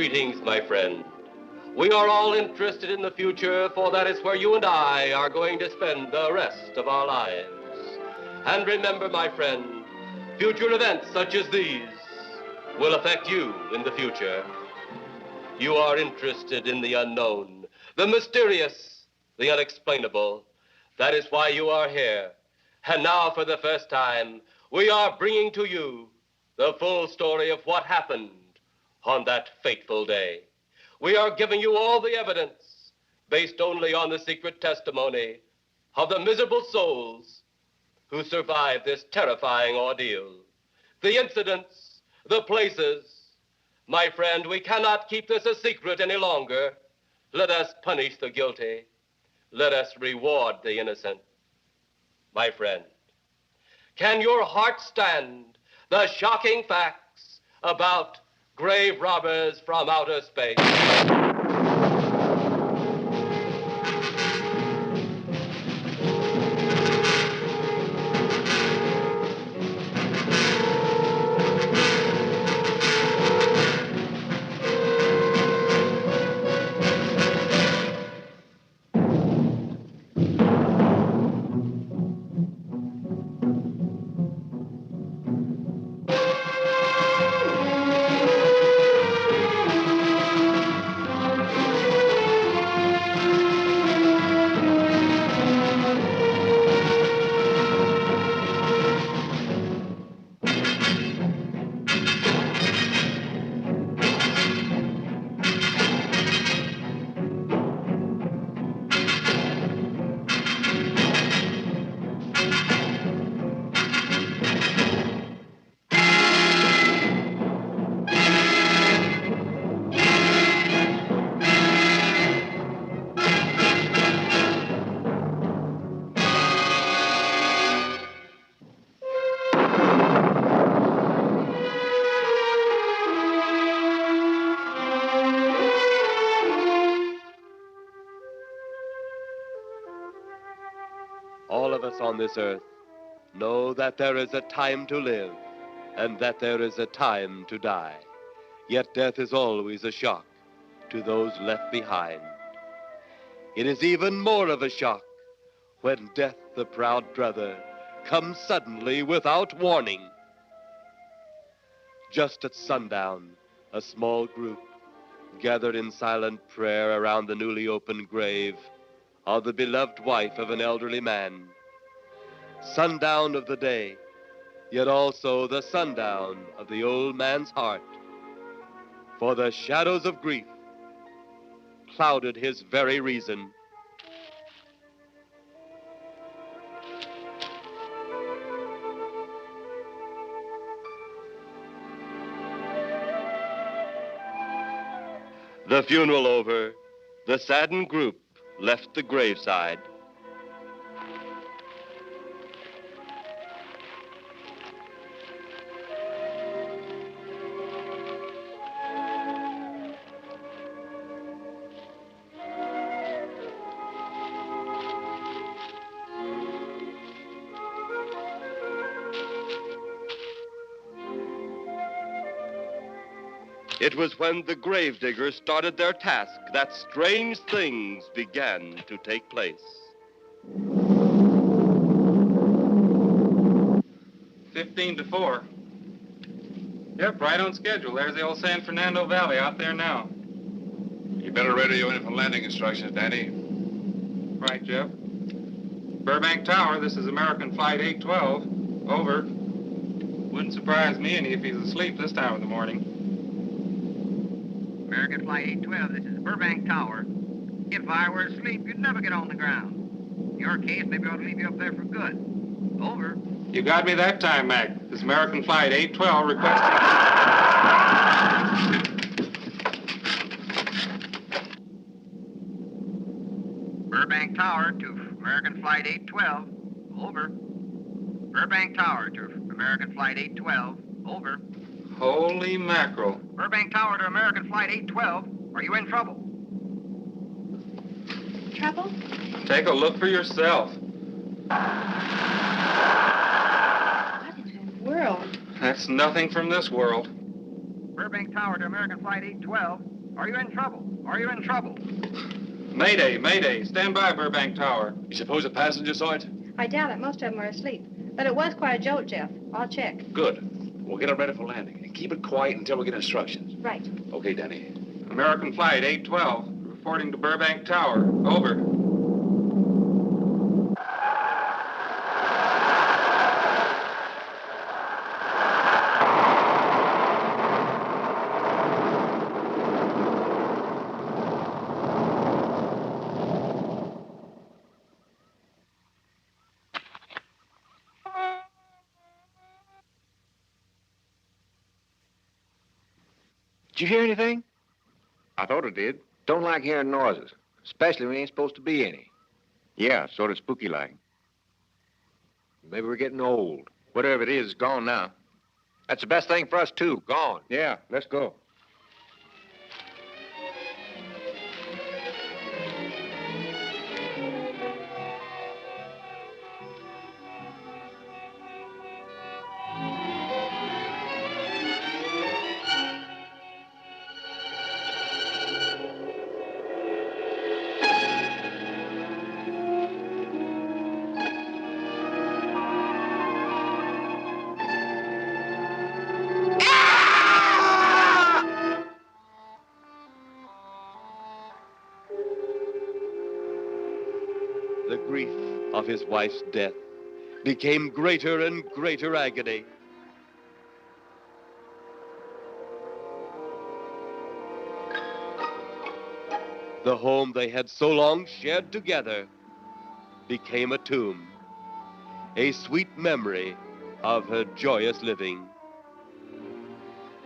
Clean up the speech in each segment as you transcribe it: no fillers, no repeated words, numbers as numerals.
Greetings, my friend. We are all interested in the future, for that is where you and I are going to spend the rest of our lives. And remember, my friend, future events such as these will affect you in the future. You are interested in the unknown, the mysterious, the unexplainable. That is why you are here. And now, for the first time, we are bringing to you the full story of what happened on that fateful day. We are giving you all the evidence based only on the secret testimony of the miserable souls who survived this terrifying ordeal. The incidents, the places. My friend, we cannot keep this a secret any longer. Let us punish the guilty. Let us reward the innocent. My friend, can your heart stand the shocking facts about grave robbers from outer space? All of us on this earth know that there is a time to live and that there is a time to die. Yet death is always a shock to those left behind. It is even more of a shock when death, the proud brother, comes suddenly without warning. Just at sundown, a small group gathered in silent prayer around the newly opened grave of the beloved wife of an elderly man. Sundown of the day, yet also the sundown of the old man's heart. For the shadows of grief clouded his very reason. The funeral over, the saddened group left the graveside. It was when the gravediggers started their task that strange things began to take place. 15-4. Yep, right on schedule. There's the old San Fernando Valley out there now. You better radio in for landing instructions, Danny. Right, Jeff. Burbank Tower, this is American Flight 812. Over. Wouldn't surprise me any if he's asleep this time of the morning. American Flight 812, this is Burbank Tower. If I were asleep, you'd never get on the ground. In your case, maybe I ought to leave you up there for good. Over. You got me that time, Mac. This is American Flight 812 requesting... Burbank Tower to American Flight 812. Over. Burbank Tower to American Flight 812. Over. Holy mackerel. Burbank Tower to American Flight 812. Are you in trouble? Trouble? Take a look for yourself. What in the world? That's nothing from this world. Burbank Tower to American Flight 812. Are you in trouble? Are you in trouble? Mayday, mayday. Stand by, Burbank Tower. You suppose a passenger saw it? I doubt it. Most of them are asleep. But it was quite a jolt, Jeff. I'll check. Good. We'll get it ready for landing. And keep it quiet until we get instructions. Right. Okay, Danny. American Flight 812, reporting to Burbank Tower. Over. Did you hear anything? I thought it did. Don't like hearing noises, especially when there ain't supposed to be any. Yeah, sort of spooky like. Maybe we're getting old. Whatever it is, it's gone now. That's the best thing for us, too. Gone. Yeah, let's go. The grief of his wife's death became greater and greater agony. The home they had so long shared together became a tomb, a sweet memory of her joyous living.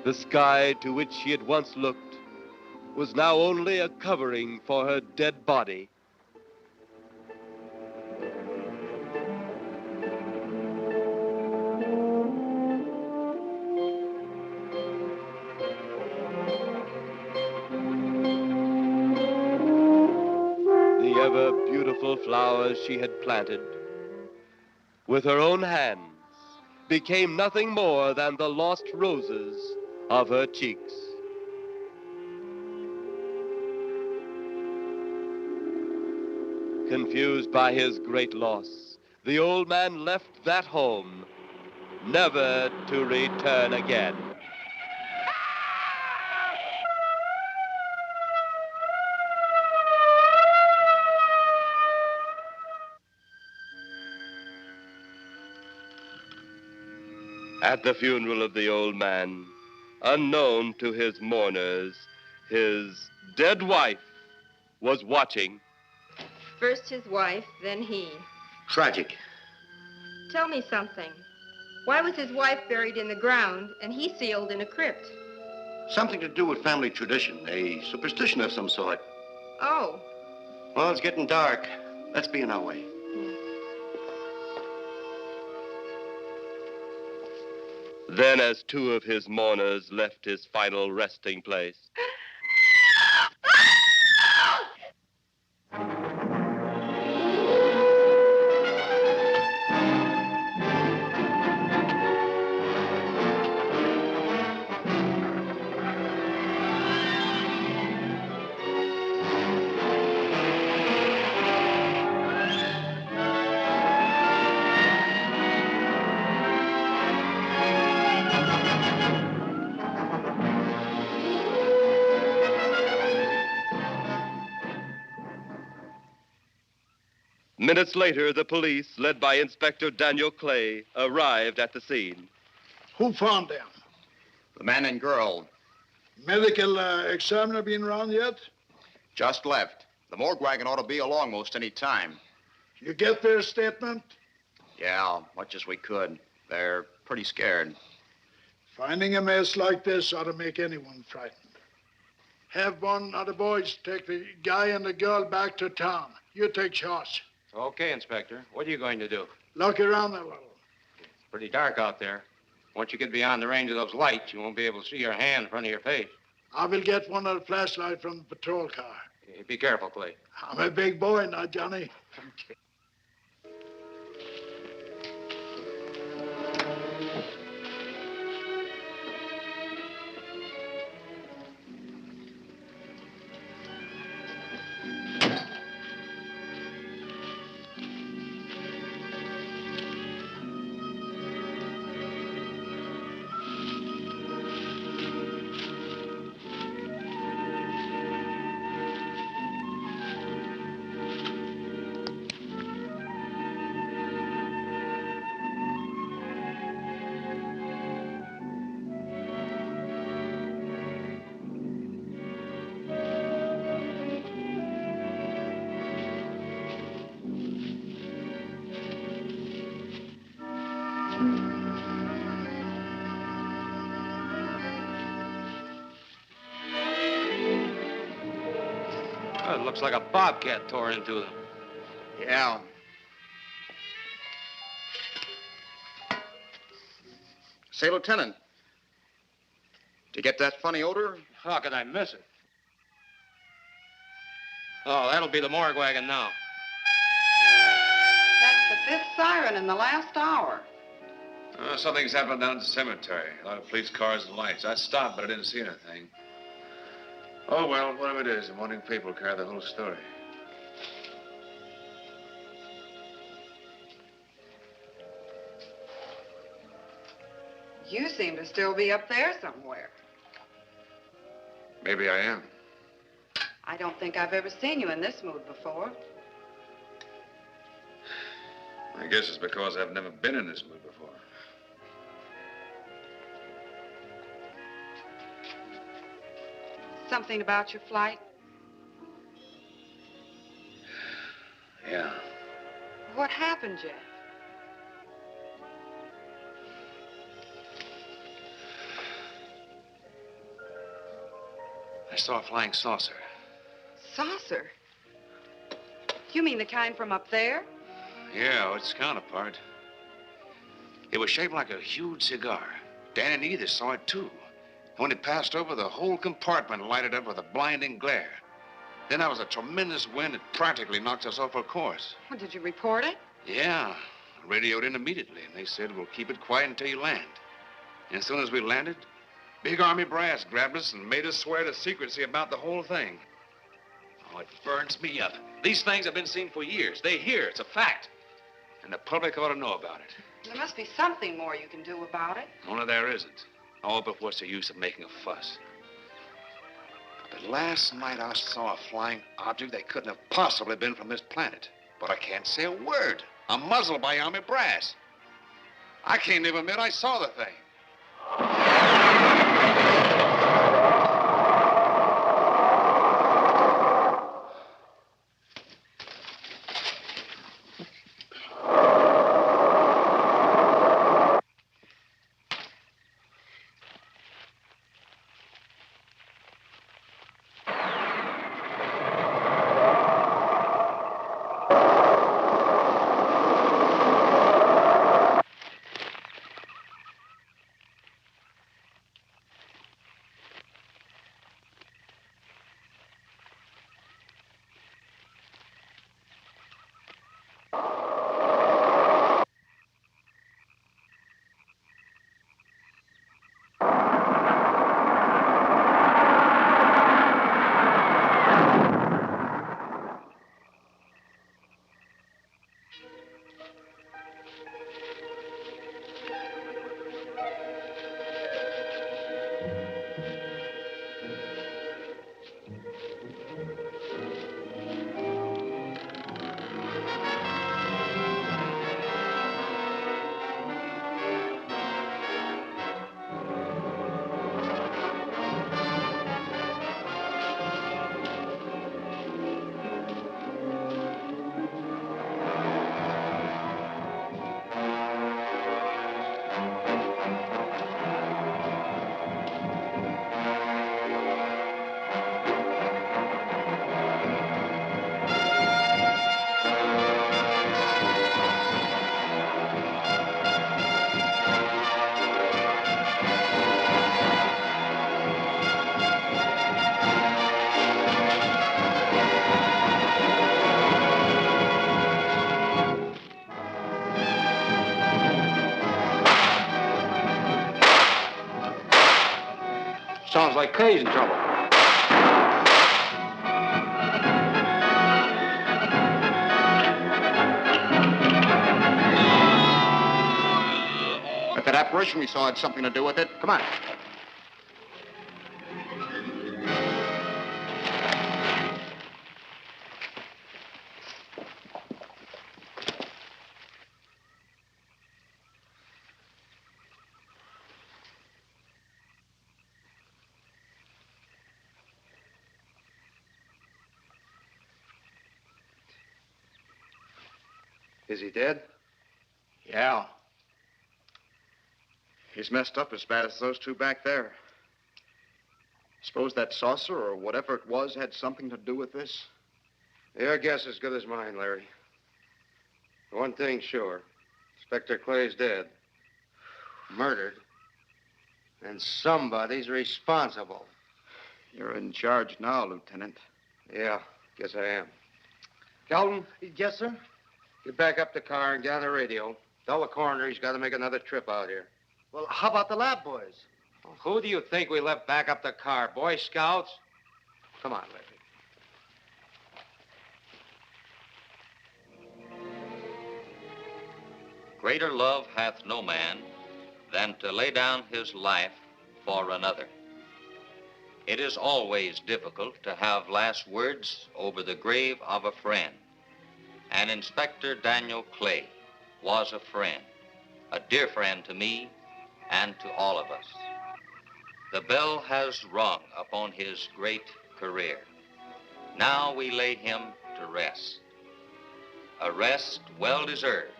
The sky to which she had once looked was now only a covering for her dead body. The ever-beautiful flowers she had planted, with her own hands, became nothing more than the lost roses of her cheeks. Confused by his great loss, the old man left that home, never to return again. At the funeral of the old man, unknown to his mourners, his dead wife was watching. First his wife, then he. Tragic. Tell me something. Why was his wife buried in the ground and he sealed in a crypt? Something to do with family tradition, a superstition of some sort. Oh, Well, it's getting dark. Let's be on our way. Then, as two of his mourners left his final resting place, minutes later, the police, led by Inspector Daniel Clay, arrived at the scene. Who found them? The man and girl Medical examiner been around yet? just left. The morgue wagon ought to be along most any time. You get their statement? Yeah, much as we could. They're pretty scared. Finding a mess like this ought to make anyone frightened. Have one of the boys take the guy and the girl back to town. You take charge. Okay, Inspector. What are you going to do? Look around a little. It's pretty dark out there. Once you get beyond the range of those lights, you won't be able to see your hand in front of your face. I will get one of the flashlights from the patrol car. Hey, be careful, Clay. I'm a big boy now, Johnny. Oh, it looks like a bobcat tore into them. Yeah. Say, Lieutenant, did you get that funny odor? How could I miss it? Oh, that'll be the morgue wagon now. That's the fifth siren in the last hour. Something's happened down at the cemetery. A lot of police cars and lights. I stopped, but I didn't see anything. Oh, well, whatever it is, the morning paper will carry the whole story. You seem to still be up there somewhere. Maybe I am. I don't think I've ever seen you in this mood before. I guess it's because I've never been in this mood before. Something about your flight? Yeah. What happened, Jeff? I saw a flying saucer. Saucer? You mean the kind from up there? Yeah, its counterpart. It was shaped like a huge cigar. Dan and Edith saw it, too. When it passed over, the whole compartment lighted up with a blinding glare. Then there was a tremendous wind that practically knocked us off our course. Well, did you report it? Yeah. I radioed in immediately, and they said, we'll keep it quiet until you land. And as soon as we landed, Big Army brass grabbed us and made us swear to secrecy about the whole thing. Oh, it burns me up. These things have been seen for years. They hear. It's a fact. And the public ought to know about it. There must be something more you can do about it. Only there isn't. Oh, but what's the use of making a fuss? But last night I saw a flying object that couldn't have possibly been from this planet. But I can't say a word. I'm muzzled by Army brass. I can't even admit I saw the thing. Sounds like Kay's in trouble. If that apparition we saw had something to do with it, come on. Is he dead? Yeah. He's messed up as bad as those two back there. Suppose that saucer or whatever it was had something to do with this? Your guess is as good as mine, Larry. One thing's sure. Inspector Clay's dead. Murdered. And somebody's responsible. You're in charge now, Lieutenant. Yeah, guess I am. Kelton? Yes, sir? Get back up the car and get on the radio. Tell the coroner he's got to make another trip out here. Well, how about the lab boys? Who do you think we left back up the car? Boy Scouts? Come on, Larry. Greater love hath no man than to lay down his life for another. It is always difficult to have last words over the grave of a friend. And Inspector Daniel Clay was a friend, a dear friend to me and to all of us. The bell has rung upon his great career. Now we lay him to rest. A rest well deserved,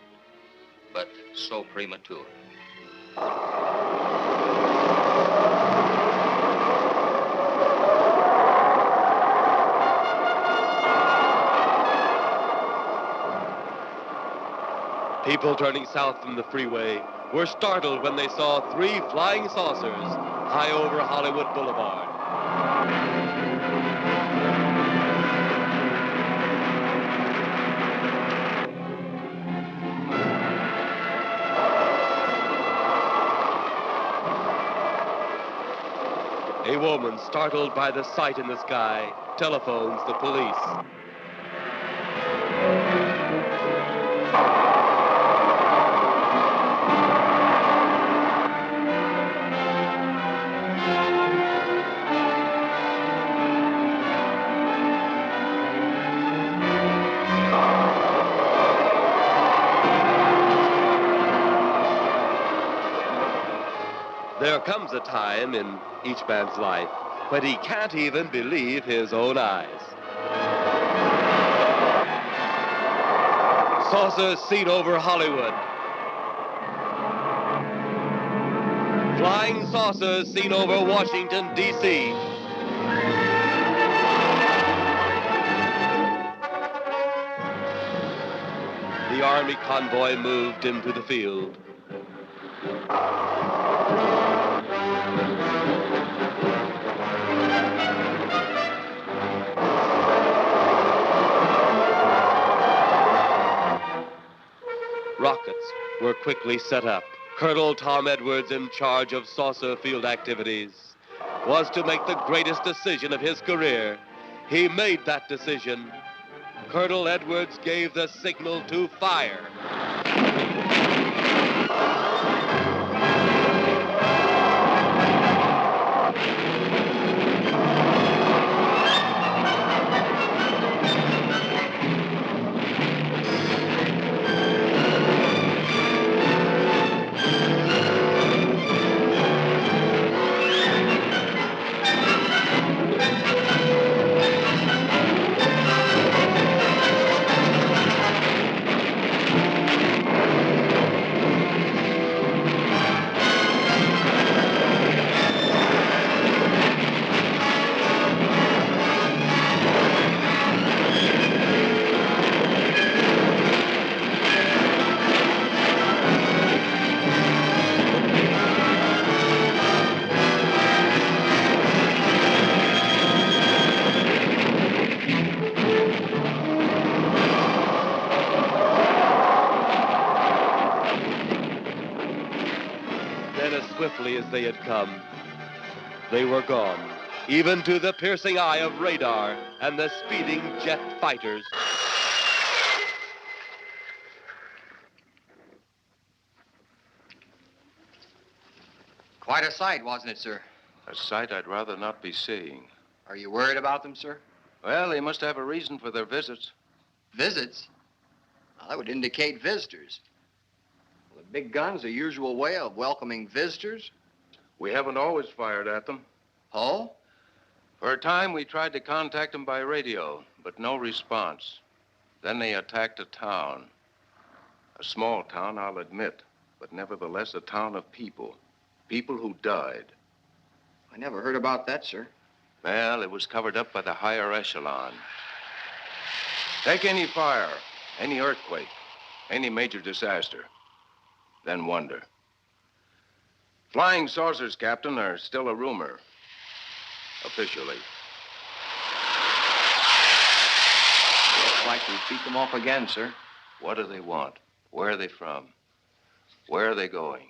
but so premature. People turning south from the freeway were startled when they saw 3 flying saucers high over Hollywood Boulevard. A woman, startled by the sight in the sky, telephones the police. There comes a time in each man's life when he can't even believe his own eyes. Saucers seen over Hollywood. Flying saucers seen over Washington, D.C. The Army convoy moved into the field. Rockets were quickly set up. Colonel Tom Edwards, in charge of saucer field activities, was to make the greatest decision of his career. He made that decision. Colonel Edwards gave the signal to fire. Then, as swiftly as they had come, they were gone, even to the piercing eye of radar and the speeding jet fighters. Quite a sight, wasn't it, sir? A sight I'd rather not be seeing. Are you worried about them, sir? Well, they must have a reason for their visits. Visits? Well, that would indicate visitors. Well, the big gun's the usual way of welcoming visitors. We haven't always fired at them. Oh? For a time, we tried to contact them by radio, but no response. Then they attacked a town. A small town, I'll admit, but nevertheless a town of people. People who died. I never heard about that, sir. Well, it was covered up by the higher echelon. Take any fire, any earthquake, any major disaster, then wonder. Flying saucers, Captain, are still a rumor. Officially. Looks like we've beat them off again, sir. What do they want? Where are they from? Where are they going?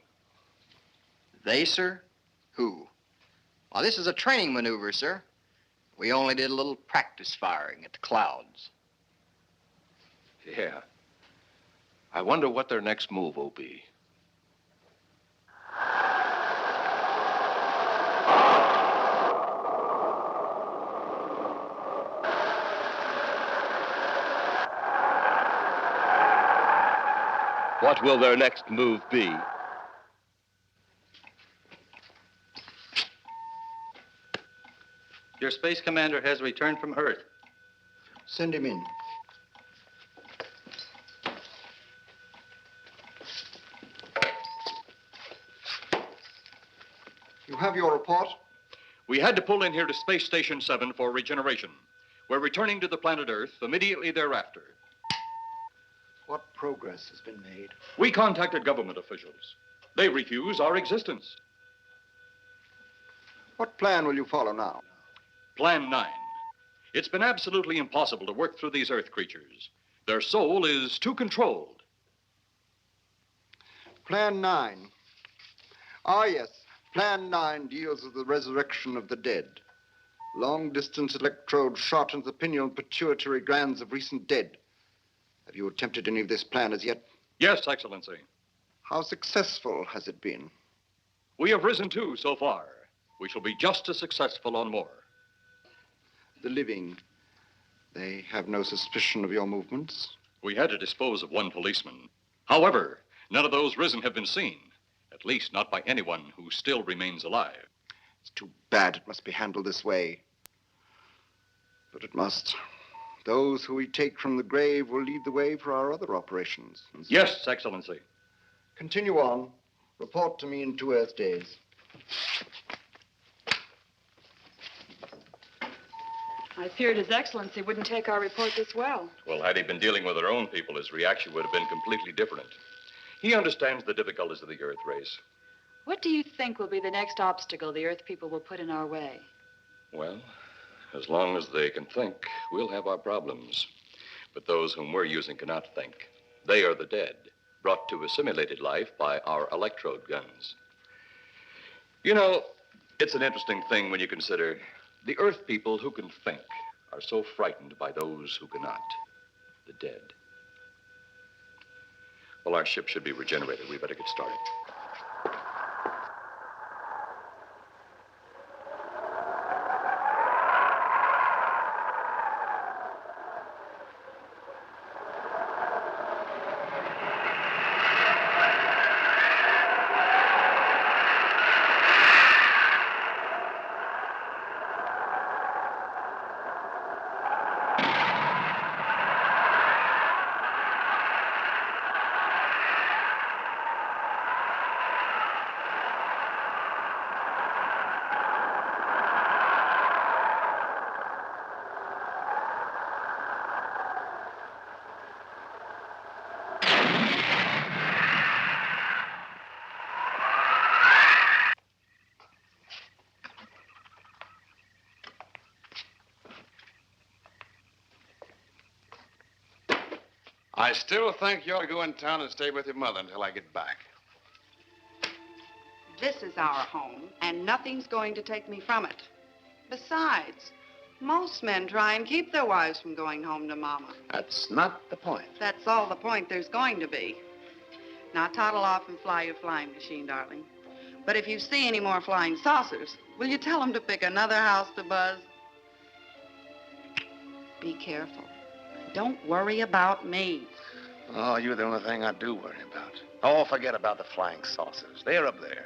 They, sir? Who? Well, this is a training maneuver, sir. We only did a little practice firing at the clouds. Yeah. I wonder what their next move will be. What will their next move be? Your space commander has returned from Earth. Send him in. You have your report? We had to pull in here to Space Station 7 for regeneration. We're returning to the planet Earth immediately thereafter. What progress has been made? We contacted government officials. They refuse our existence. What plan will you follow now? Plan 9. It's been absolutely impossible to work through these Earth creatures. Their soul is too controlled. Plan 9. Ah, yes. Plan 9 deals with the resurrection of the dead. Long-distance electrode shot into the pineal and pituitary glands of recent dead. Have you attempted any of this plan as yet? Yes, Excellency. How successful has it been? We have risen 2 so far. We shall be just as successful on more. The living, they have no suspicion of your movements? We had to dispose of 1 policeman. However, none of those risen have been seen. At least not by anyone who still remains alive. It's too bad it must be handled this way. But it must. Those who we take from the grave will lead the way for our other operations. Yes, Excellency. Continue on. Report to me in 2 Earth days. I feared His Excellency wouldn't take our report this well. Well, had he been dealing with our own people, his reaction would have been completely different. He understands the difficulties of the Earth race. What do you think will be the next obstacle the Earth people will put in our way? Well, as long as they can think, we'll have our problems. But those whom we're using cannot think. They are the dead, brought to a simulated life by our electrode guns. You know, it's an interesting thing when you consider the Earth people who can think are so frightened by those who cannot, the dead. Well, our ship should be regenerated. We better get started. I still think you ought to go in town and stay with your mother until I get back. This is our home, and nothing's going to take me from it. Besides, most men try and keep their wives from going home to Mama. That's not the point. That's all the point there's going to be. Now toddle off and fly your flying machine, darling. But if you see any more flying saucers, will you tell them to pick another house to buzz? Be careful. Don't worry about me. Oh, you're the only thing I do worry about. Oh, forget about the flying saucers. They're up there.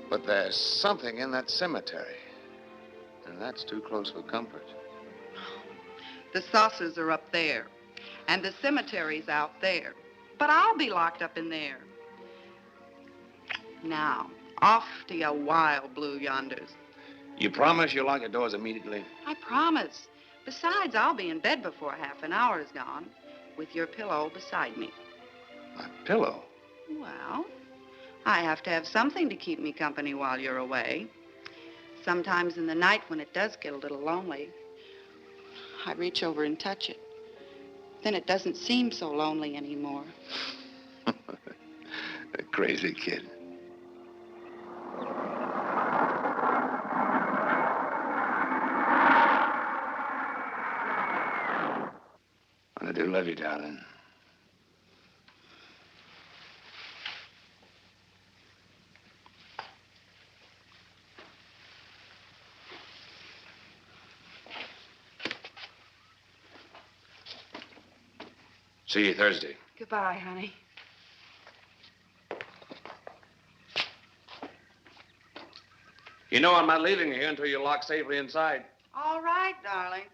But there's something in that cemetery. And that's too close for comfort. The saucers are up there, and the cemetery's out there. But I'll be locked up in there. Now, off to your wild blue yonders. You promise you'll lock your doors immediately? I promise. Besides, I'll be in bed before half an hour is gone, with your pillow beside me. My pillow? Well, I have to have something to keep me company while you're away. Sometimes in the night when it does get a little lonely, I reach over and touch it. Then it doesn't seem so lonely anymore. A crazy kid. I do love you, darling. See you Thursday. Goodbye, honey. You know I'm not leaving here until you're locked safely inside. All right, darling.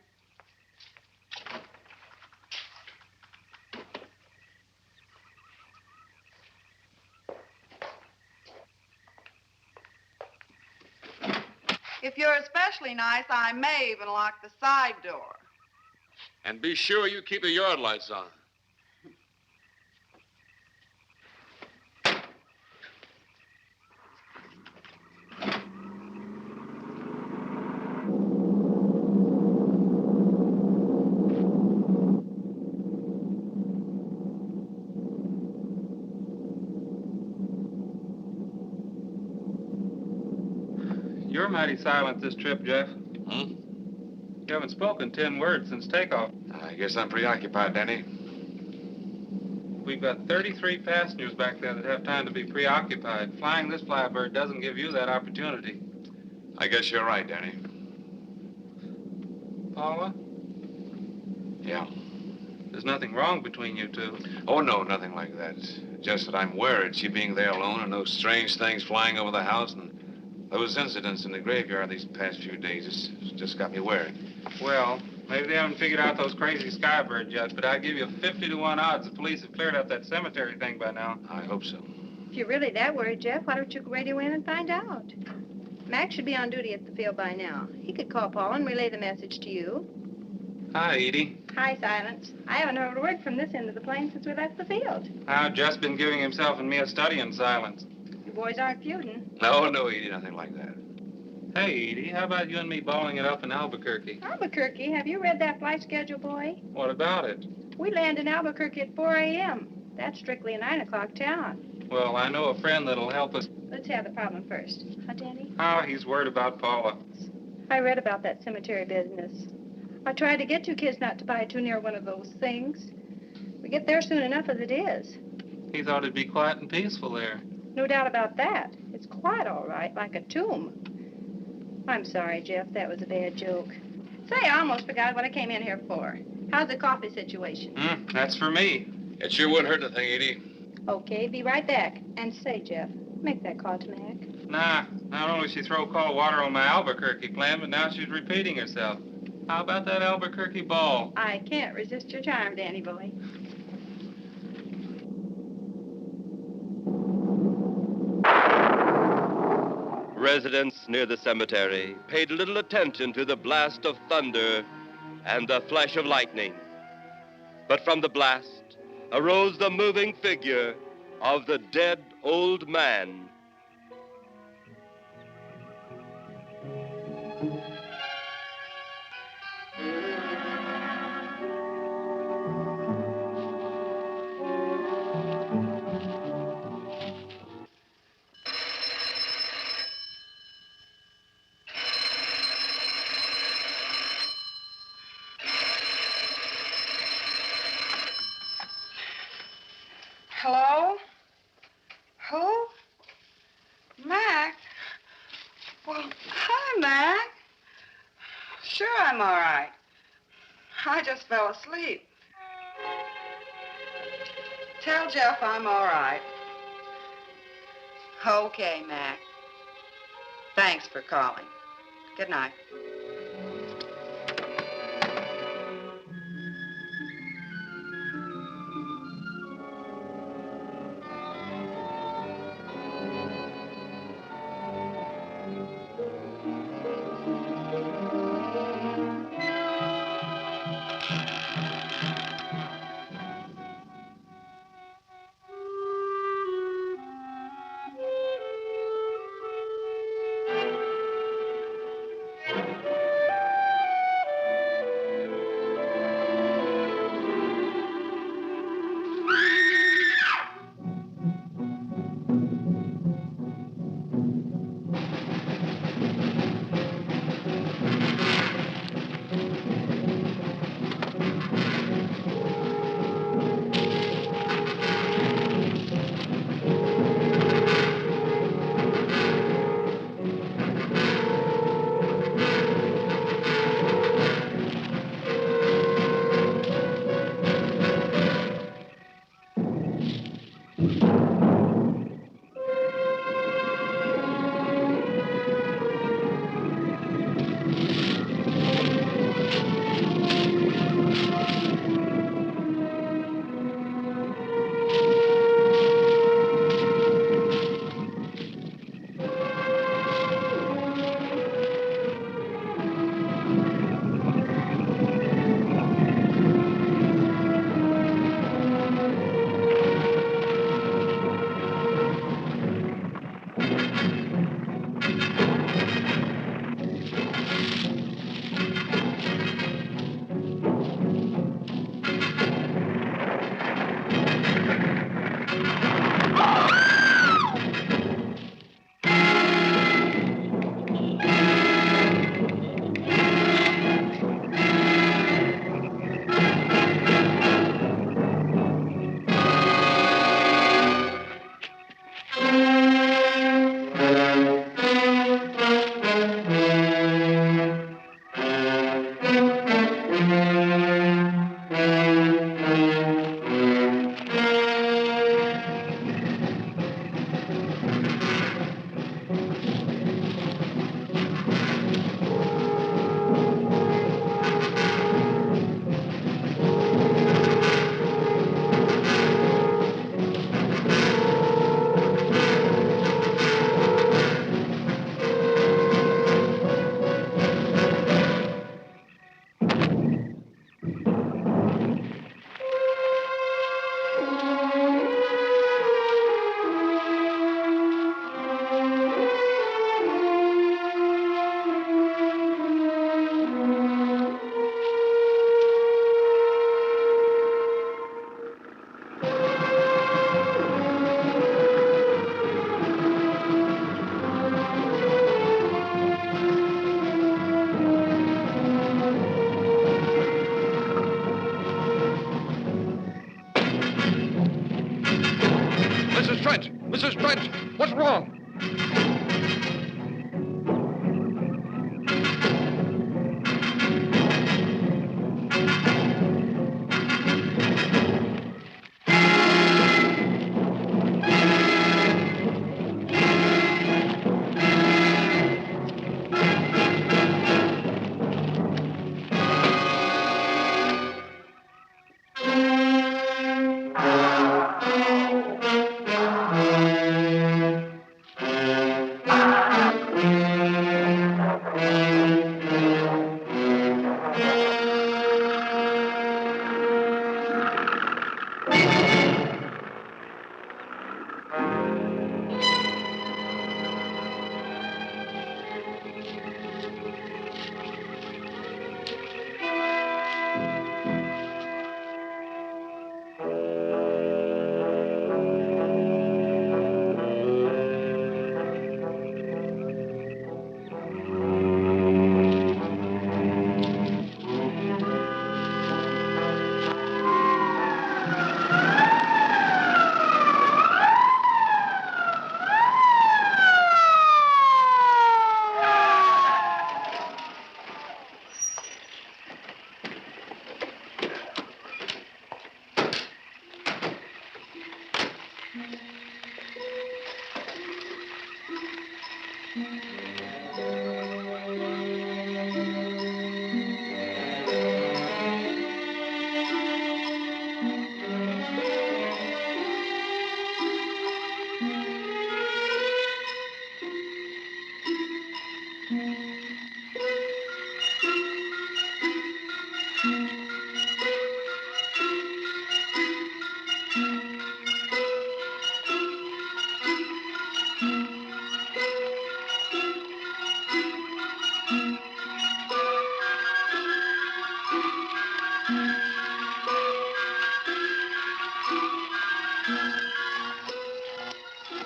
If you're especially nice, I may even lock the side door. And be sure you keep the yard lights on. You're mighty silent this trip, Jeff. Hmm? You haven't spoken 10 words since takeoff. I guess I'm preoccupied, Danny. We've got 33 passengers back there that have time to be preoccupied. Flying this flybird doesn't give you that opportunity. I guess you're right, Danny. Paula? Yeah. There's nothing wrong between you two. Oh, no, nothing like that. Just that I'm worried, she being there alone and those strange things flying over the house and those incidents in the graveyard these past few days. It's just got me worried. Well, maybe they haven't figured out those crazy skybirds yet, but I'd give you 50 to 1 odds the police have cleared up that cemetery thing by now. I hope so. If you're really that worried, Jeff, why don't you radio in and find out? Mac should be on duty at the field by now. He could call Paul and relay the message to you. Hi, Edie. Hi, Silence. I haven't heard a word from this end of the plane since we left the field. I've just been giving himself and me a study in silence. You boys aren't feuding. No, Edie, nothing like that. Hey, Edie, how about you and me balling it up in Albuquerque? Albuquerque? Have you read that flight schedule, boy? What about it? We land in Albuquerque at 4 a.m. That's strictly a 9 o'clock town. Well, I know a friend that'll help us. Let's have the problem first. Huh, Danny? Oh, he's worried about Paula. I read about that cemetery business. I tried to get you kids not to buy too near one of those things. We get there soon enough as it is. He thought it'd be quiet and peaceful there. No doubt about that. It's quite all right, like a tomb. I'm sorry, Jeff. That was a bad joke. Say, I almost forgot what I came in here for. How's the coffee situation? That's for me. It sure wouldn't hurt the thing, Edie. Okay, be right back. And say, Jeff, make that call to Mac. Nah, not only she throw cold water on my Albuquerque plan, but now she's repeating herself. How about that Albuquerque ball? I can't resist your charm, Danny boy. Residents near the cemetery paid little attention to the blast of thunder and the flash of lightning. But from the blast arose the moving figure of the dead old man. Hello? Who? Mac? Well, hi, Mac. Sure, I'm all right. I just fell asleep. Tell Jeff I'm all right. Okay, Mac. Thanks for calling. Good night.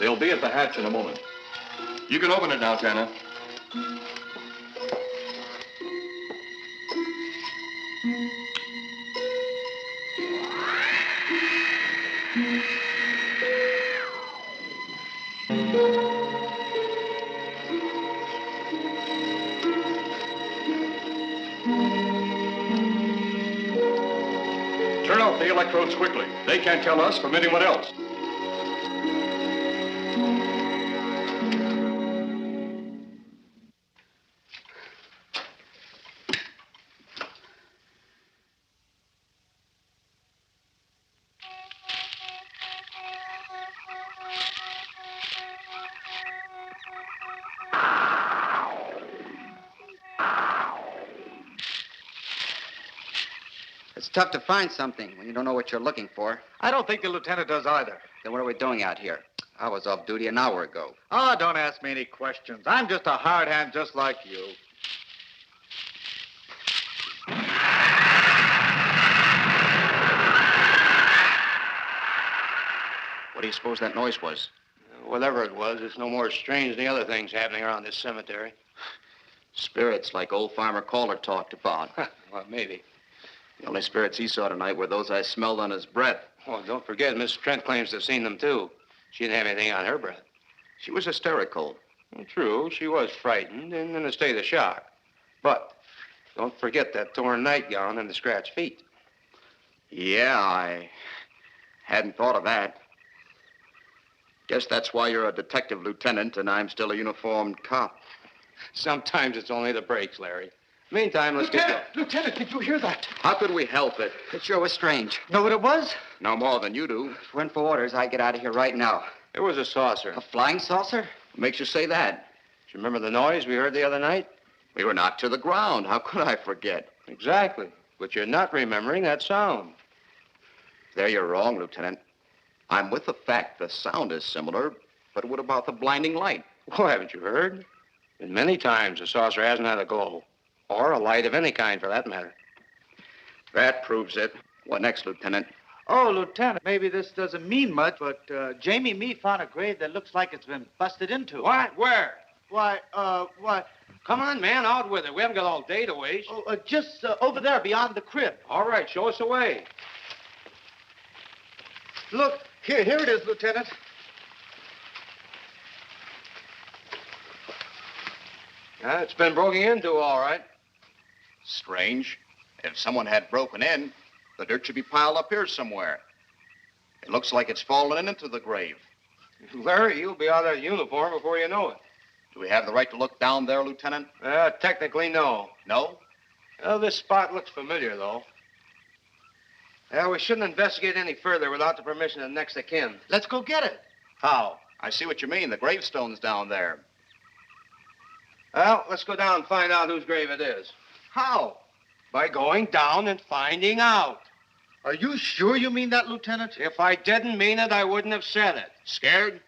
They'll be at the hatch in a moment. You can open it now, Tanner. Turn off the electrodes quickly. They can't tell us from anyone else. It's tough to find something when you don't know what you're looking for. I don't think the lieutenant does either. Then what are we doing out here? I was off duty an hour ago. Oh, don't ask me any questions. I'm just a hard hand just like you. What do you suppose that noise was? Whatever it was, it's no more strange than the other things happening around this cemetery. Spirits like old Farmer Caller talked about. Well, maybe. The only spirits he saw tonight were those I smelled on his breath. Oh, don't forget, Miss Trent claims to have seen them, too. She didn't have anything on her breath. She was hysterical. Well, true, she was frightened and in a state of shock. But don't forget that torn nightgown and the scratched feet. Yeah, I hadn't thought of that. Guess that's why you're a detective lieutenant and I'm still a uniformed cop. Sometimes it's only the breaks, Larry. Meantime, let's get going. Lieutenant, did you hear that? How could we help it? It sure was strange. Know what it was? No more than you do. Went for orders. I get out of here right now. It was a saucer. A flying saucer? What makes you say that? Do you remember the noise we heard the other night? We were knocked to the ground. How could I forget? Exactly. But you're not remembering that sound. There you're wrong, Lieutenant. I'm with the fact the sound is similar, but what about the blinding light? Well, haven't you heard? And many times the saucer hasn't had a glow. Or a light of any kind, for that matter. That proves it. What next, Lieutenant? Oh, Lieutenant, maybe this doesn't mean much, but Jamie Meade found a grave that looks like it's been busted into. What? Where? Why, Come on, man, out with it. We haven't got all day to waste. Oh, just over there beyond the crib. All right, show us the way. Look, here it is, Lieutenant. It's been broken into, all right. Strange. If someone had broken in, the dirt should be piled up here somewhere. It looks like it's fallen into the grave. Larry, you'll be out of uniform before you know it. Do we have the right to look down there, Lieutenant? Technically, no. No? Well, this spot looks familiar, though. We shouldn't investigate any further without the permission of next of kin. Let's go get it. How? I see what you mean. The gravestone's down there. Well, let's go down and find out whose grave it is. How? By going down and finding out. Are you sure you mean that, Lieutenant? If I didn't mean it, I wouldn't have said it. Scared?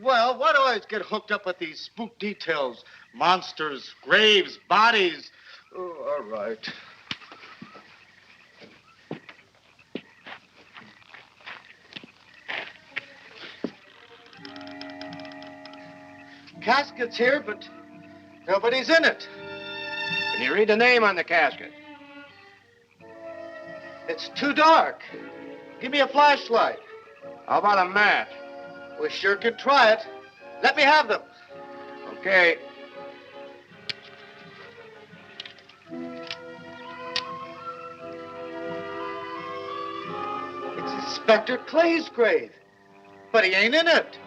Well, why do I always get hooked up with these spook details? Monsters, graves, bodies. Oh, all right. Casket's here, but nobody's in it. Can you read the name on the casket? It's too dark. Give me a flashlight. How about a match? We sure could try it. Let me have them. Okay. It's Inspector Clay's grave, but he ain't in it.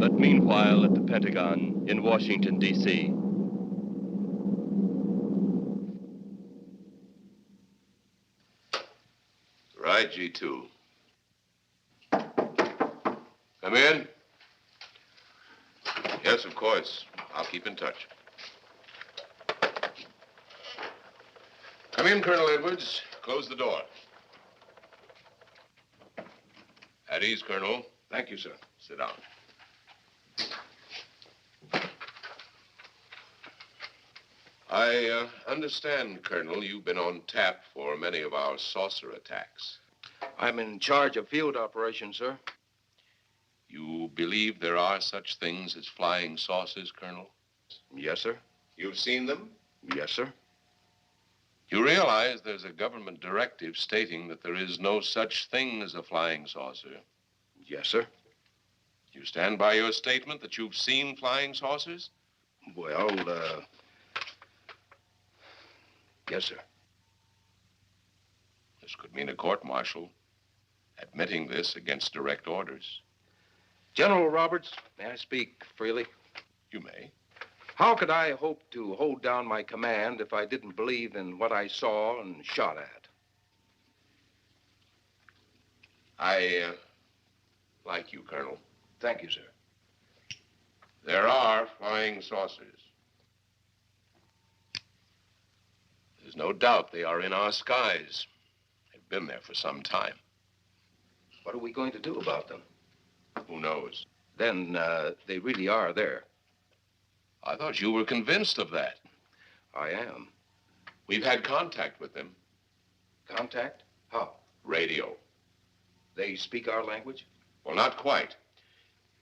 But meanwhile, at the Pentagon in Washington, D.C. Right, G2. Come in. Yes, of course. I'll keep in touch. Come in, Colonel Edwards. Close the door. At ease, Colonel. Thank you, sir. Sit down. I understand, Colonel, you've been on tap for many of our saucer attacks. I'm in charge of field operations, sir. You believe there are such things as flying saucers, Colonel? Yes, sir. You've seen them? Yes, sir. You realize there's a government directive stating that there is no such thing as a flying saucer? Yes, sir. You stand by your statement that you've seen flying saucers? Well, yes, sir. This could mean a court-martial, admitting this against direct orders. General Roberts, may I speak freely? You may. How could I hope to hold down my command if I didn't believe in what I saw and shot at? I like you, Colonel. Thank you, sir. There are flying saucers. There's no doubt they are in our skies. They've been there for some time. What are we going to do about them? Who knows? Then they really are there. I thought you were convinced of that. I am. We've had contact with them. Contact? How? Radio. They speak our language? Well, not quite.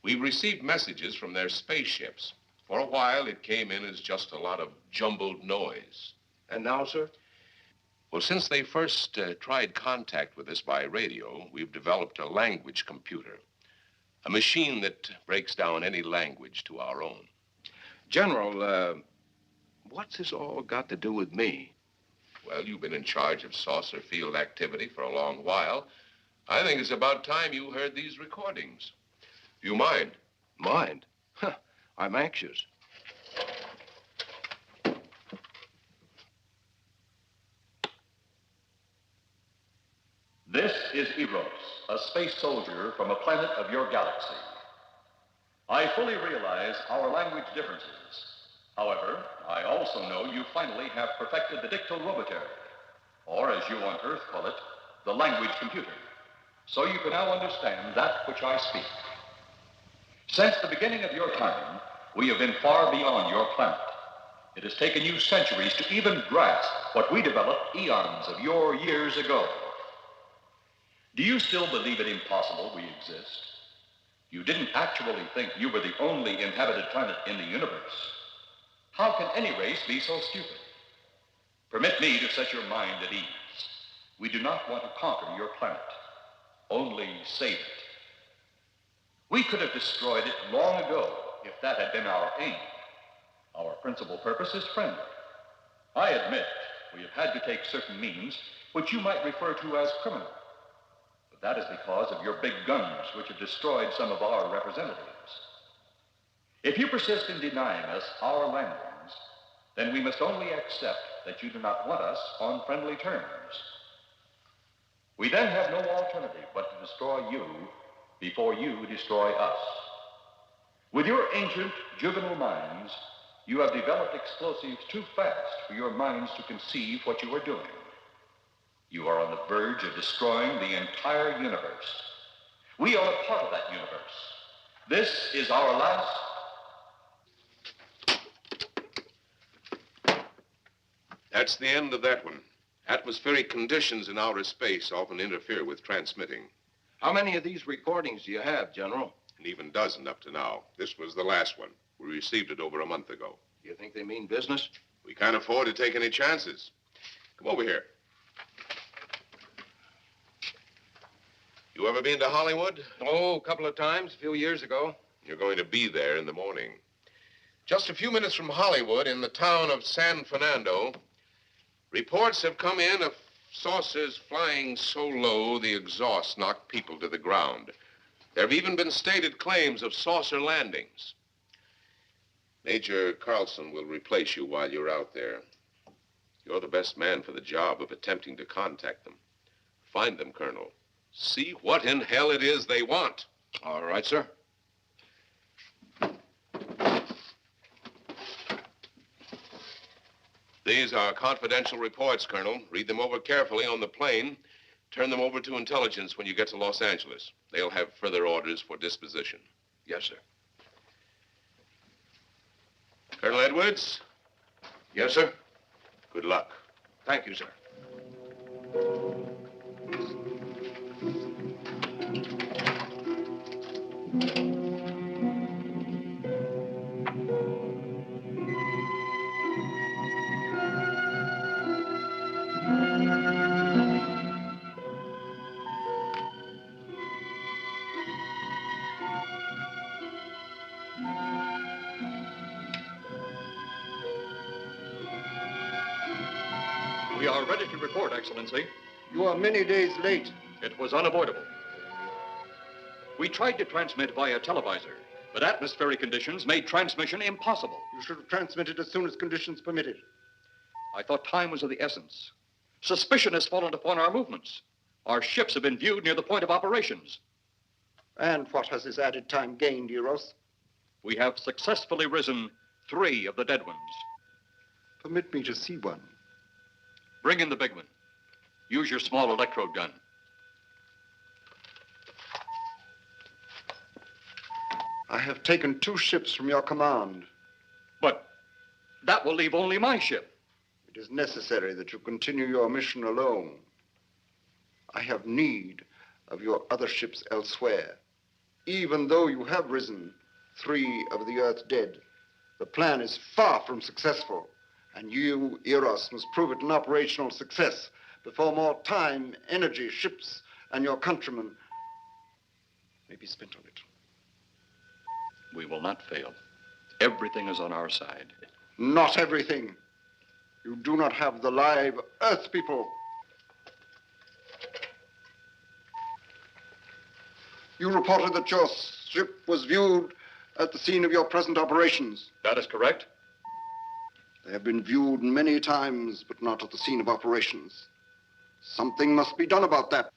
We've received messages from their spaceships. For a while, it came in as just a lot of jumbled noise. And now, sir? Well, since they first tried contact with us by radio, we've developed a language computer. A machine that breaks down any language to our own. General, what's this all got to do with me? Well, you've been in charge of saucer field activity for a long while. I think it's about time you heard these recordings. Do you mind? Mind? Huh, I'm anxious. This is Eros, a space soldier from a planet of your galaxy. I fully realize our language differences. However, I also know you finally have perfected the dictorobotery, or as you on Earth call it, the language computer. So you can now understand that which I speak. Since the beginning of your time, we have been far beyond your planet. It has taken you centuries to even grasp what we developed eons of your years ago. Do you still believe it impossible we exist? You didn't actually think you were the only inhabited planet in the universe. How can any race be so stupid? Permit me to set your mind at ease. We do not want to conquer your planet, only save it. We could have destroyed it long ago if that had been our aim. Our principal purpose is friendly. I admit we have had to take certain means which you might refer to as criminal. But that is because of your big guns, which have destroyed some of our representatives. If you persist in denying us our landings, then we must only accept that you do not want us on friendly terms. We then have no alternative but to destroy you before you destroy us. With your ancient juvenile minds, you have developed explosives too fast for your minds to conceive what you are doing. You are on the verge of destroying the entire universe. We are a part of that universe. This is our last... That's the end of that one. Atmospheric conditions in outer space often interfere with transmitting. How many of these recordings do you have, General? An even dozen up to now. This was the last one. We received it over a month ago. You think they mean business? We can't afford to take any chances. Come over here. You ever been to Hollywood? Oh, a couple of times, a few years ago. You're going to be there in the morning. Just a few minutes from Hollywood, in the town of San Fernando, reports have come in of saucers flying so low the exhaust knocked people to the ground. There have even been stated claims of saucer landings. Major Carlson will replace you while you're out there. You're the best man for the job of attempting to contact them. Find them, Colonel. See what in hell it is they want. All right, sir. These are confidential reports, Colonel. Read them over carefully on the plane. Turn them over to intelligence when you get to Los Angeles. They'll have further orders for disposition. Yes, sir. Colonel Edwards? Yes, sir. Good luck. Thank you, sir. We are ready to report, Excellency. You are many days late. It was unavoidable. We tried to transmit via televisor, but atmospheric conditions made transmission impossible. You should have transmitted as soon as conditions permitted. I thought time was of the essence. Suspicion has fallen upon our movements. Our ships have been viewed near the point of operations. And what has this added time gained, Eros? We have successfully risen 3 of the dead ones. Permit me to see one. Bring in the big one. Use your small electrode gun. I have taken 2 ships from your command. But that will leave only my ship. It is necessary that you continue your mission alone. I have need of your other ships elsewhere. Even though you have risen 3 of the Earth's dead, the plan is far from successful. And you, Eros, must prove it an operational success before more time, energy, ships, and your countrymen may be spent on it. We will not fail. Everything is on our side. Not everything. You do not have the live Earth people. You reported that your ship was viewed at the scene of your present operations. That is correct. They have been viewed many times, but not at the scene of operations. Something must be done about that.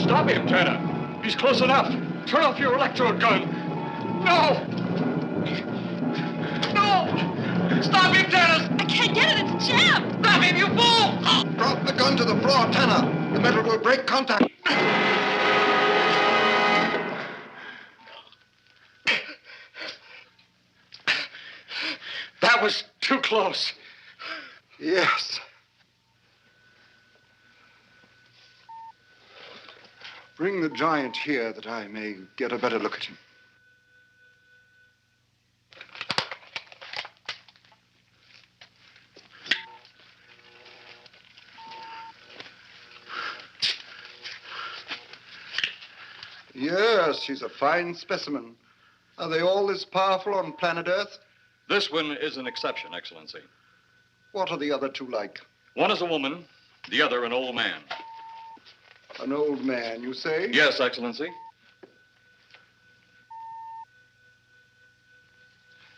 Stop him, Turner. He's close enough. Turn off your electrode gun. No! No! Stop him, Turner! I can't get it. It's jammed. Stop him, you fool! Drop the gun to the floor, Tanner. The metal will break contact. That was too close. Yes. Bring the giant here that I may get a better look at him. Yes, he's a fine specimen. Are they all this powerful on planet Earth? This one is an exception, Excellency. What are the other 2 like? One is a woman, the other an old man. An old man, you say? Yes, Excellency.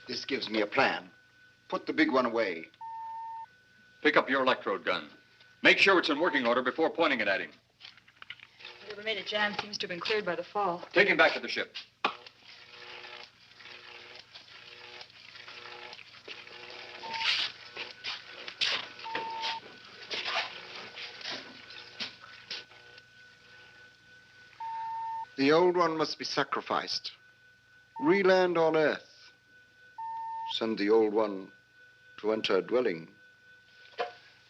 This gives me a plan. Put the big one away. Pick up your electrode gun. Make sure it's in working order before pointing it at him. Whatever made it jam seems to have been cleared by the fall. Take him back to the ship. The old one must be sacrificed. Re-land on Earth. Send the old one to enter a dwelling.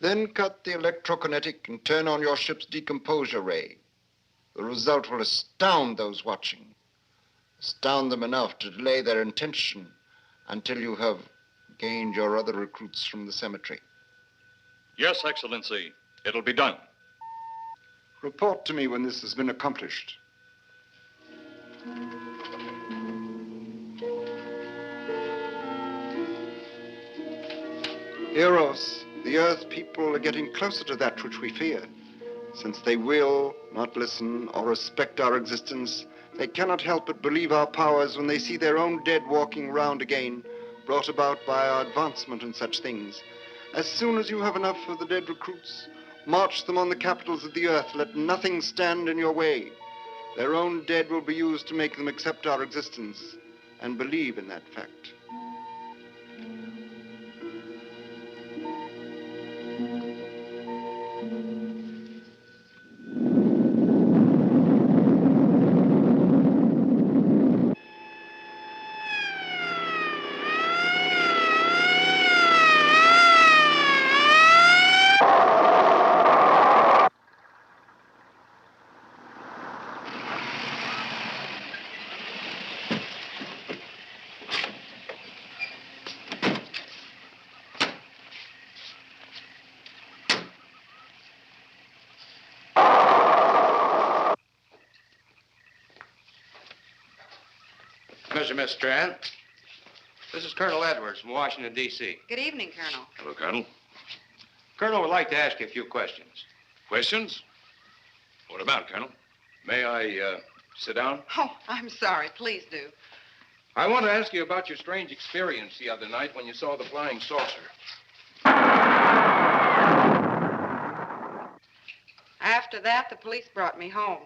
Then cut the electrokinetic and turn on your ship's decomposure ray. The result will astound those watching. Astound them enough to delay their intention until you have gained your other recruits from the cemetery. Yes, Excellency. It'll be done. Report to me when this has been accomplished. Eros, The Earth people are getting closer to that which we fear. Since they will not listen or respect our existence, they cannot help but believe our powers when they see their own dead walking round again, brought about by our advancement in such things. As soon as you have enough of the dead recruits, march them on the capitals of the earth. Let nothing stand in your way. Their own dead will be used to make them accept our existence and believe in that fact. Mr. Miss Strand, this is Colonel Edwards from Washington, D.C. Good evening, Colonel. Hello, Colonel. Colonel would like to ask you a few questions. Questions? What about, Colonel? May I sit down? Oh, I'm sorry. Please do. I want to ask you about your strange experience the other night when you saw the flying saucer. After that, the police brought me home.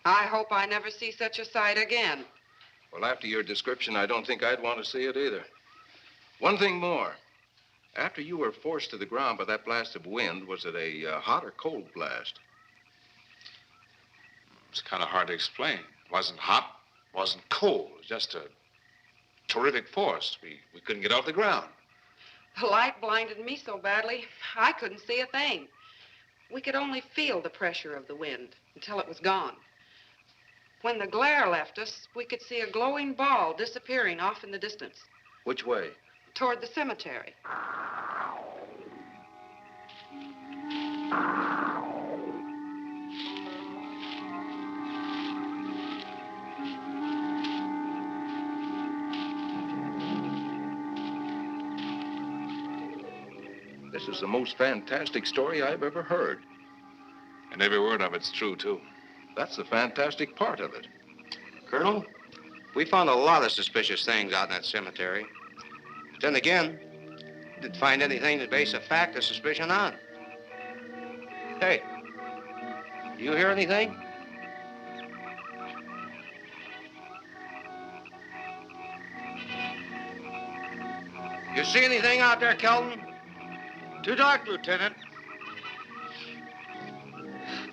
I hope I never see such a sight again. Well, after your description, I don't think I'd want to see it either. One thing more. After you were forced to the ground by that blast of wind, was it a hot or cold blast? It's kind of hard to explain. It wasn't hot, wasn't cold. It was just a terrific force. We couldn't get off the ground. The light blinded me so badly, I couldn't see a thing. We could only feel the pressure of the wind until it was gone. When the glare left us, we could see a glowing ball disappearing off in the distance. Which way? Toward the cemetery. This is the most fantastic story I've ever heard. And every word of it's true, too. That's the fantastic part of it. Colonel, we found a lot of suspicious things out in that cemetery. But then again, didn't find anything to base a fact or suspicion on. Hey, you hear anything? You see anything out there, Kelton? Too dark, Lieutenant.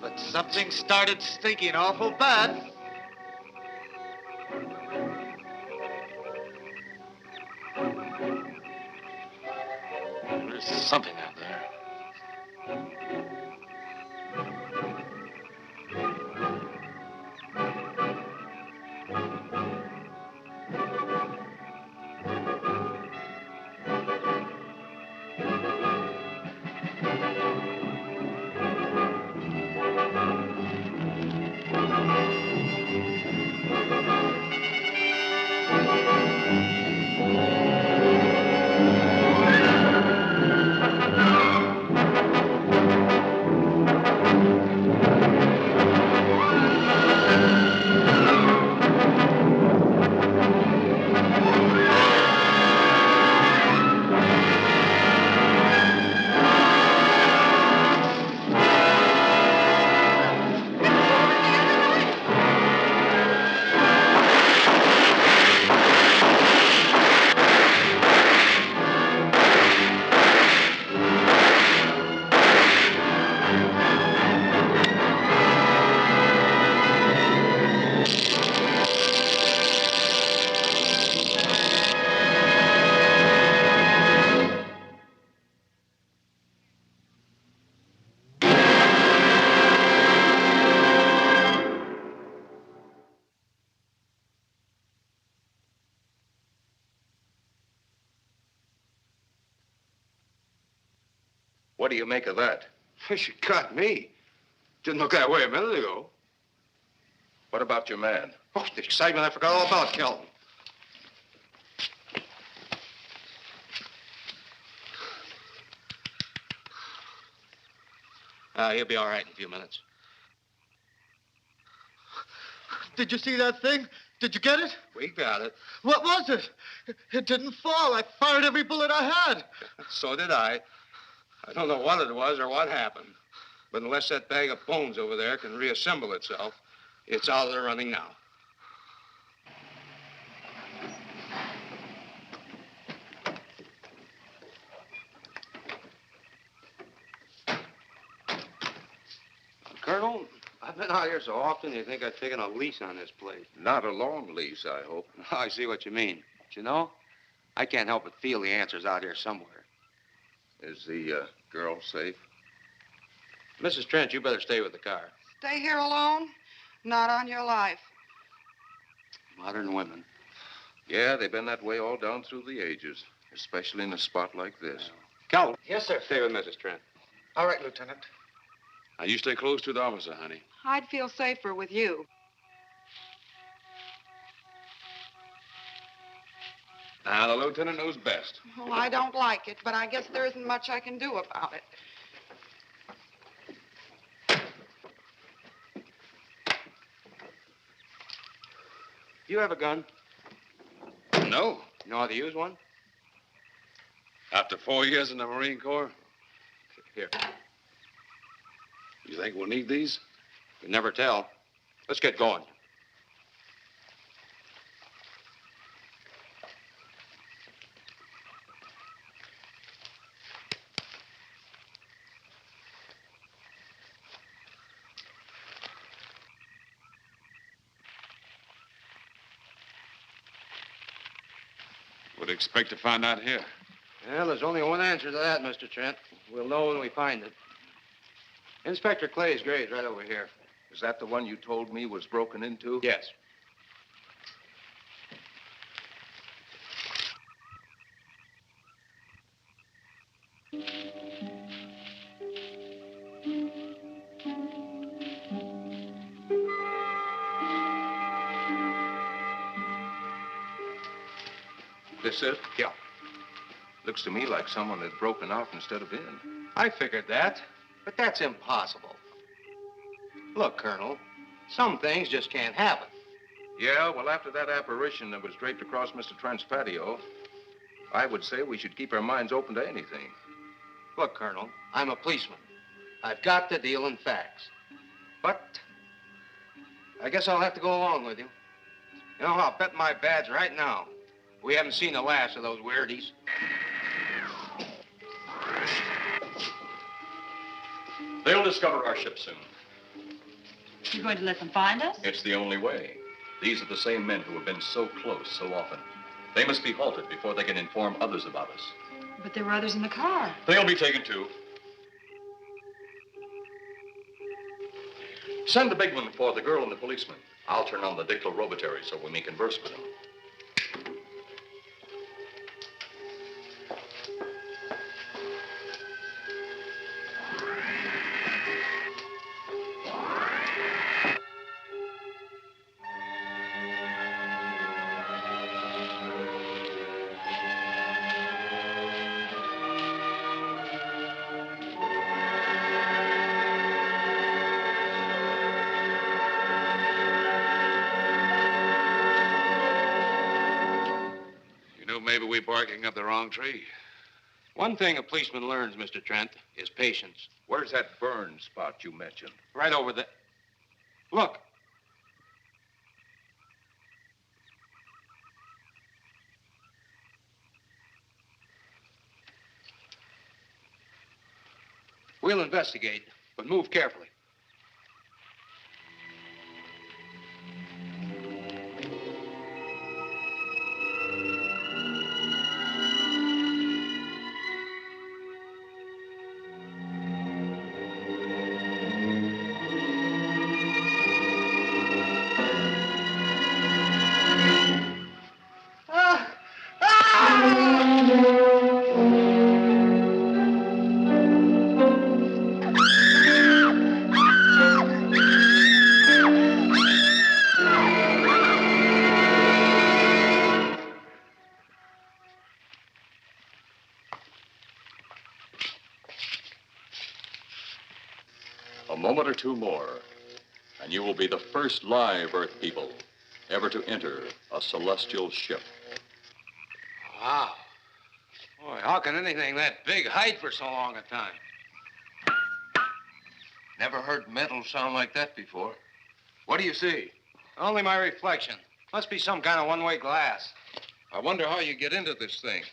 But something started stinking awful bad. There's something out there. What do you make of that? She got me. Didn't look that way a minute ago. What about your man? Oh, the excitement, I forgot all about Kelton. He'll be all right in a few minutes. Did you see that thing? Did you get it? We got it. What was it? It didn't fall. I fired every bullet I had. So did I. I don't know what it was or what happened. But unless that bag of bones over there can reassemble itself, it's out of the running now. Colonel, I've been out here so often, you think I've taken a lease on this place. Not a long lease, I hope. I see what you mean. But you know, I can't help but feel the answer's out here somewhere. Is the girl safe? Mrs. Trent, you better stay with the car. Stay here alone? Not on your life. Modern women. Yeah, they've been that way all down through the ages, especially in a spot like this. Calvin. Yes, sir. Stay with Mrs. Trent. All right, Lieutenant. Now, you stay close to the officer, honey. I'd feel safer with you. Now, the lieutenant knows best. Well, I don't like it, but I guess there isn't much I can do about it. You have a gun? No. You know how to use one? After 4 years in the Marine Corps? Here. You think we'll need these? You never tell. Let's get going. Would expect to find out here. Well, there's only one answer to that, Mr. Trent. We'll know when we find it. Inspector Clay's grave's right over here. Is that the one you told me was broken into? Yes. This it? Yeah. Looks to me like someone had broken out instead of in. I figured that, but that's impossible. Look, Colonel, some things just can't happen. Yeah, well, after that apparition that was draped across Mr. Trent's patio, I would say we should keep our minds open to anything. Look, Colonel, I'm a policeman. I've got to deal in facts. But I guess I'll have to go along with you. You know, I'll bet my badge right now we haven't seen the last of those weirdies. They'll discover our ship soon. You going to let them find us? It's the only way. These are the same men who have been so close so often. They must be halted before they can inform others about us. But there were others in the car. They'll be taken too. Send the big one for the girl and the policeman. I'll turn on the dictorobatary so we may converse with them. Maybe we're barking up the wrong tree. One thing a policeman learns, Mr. Trent, is patience. Where's that burn spot you mentioned? Right over there. Look. We'll investigate, but move carefully. A moment or two more, and you will be the first live Earth people ever to enter a celestial ship. Wow. Boy, how can anything that big hide for so long a time? Never heard metal sound like that before. What do you see? Only my reflection. Must be some kind of one-way glass. I wonder how you get into this thing.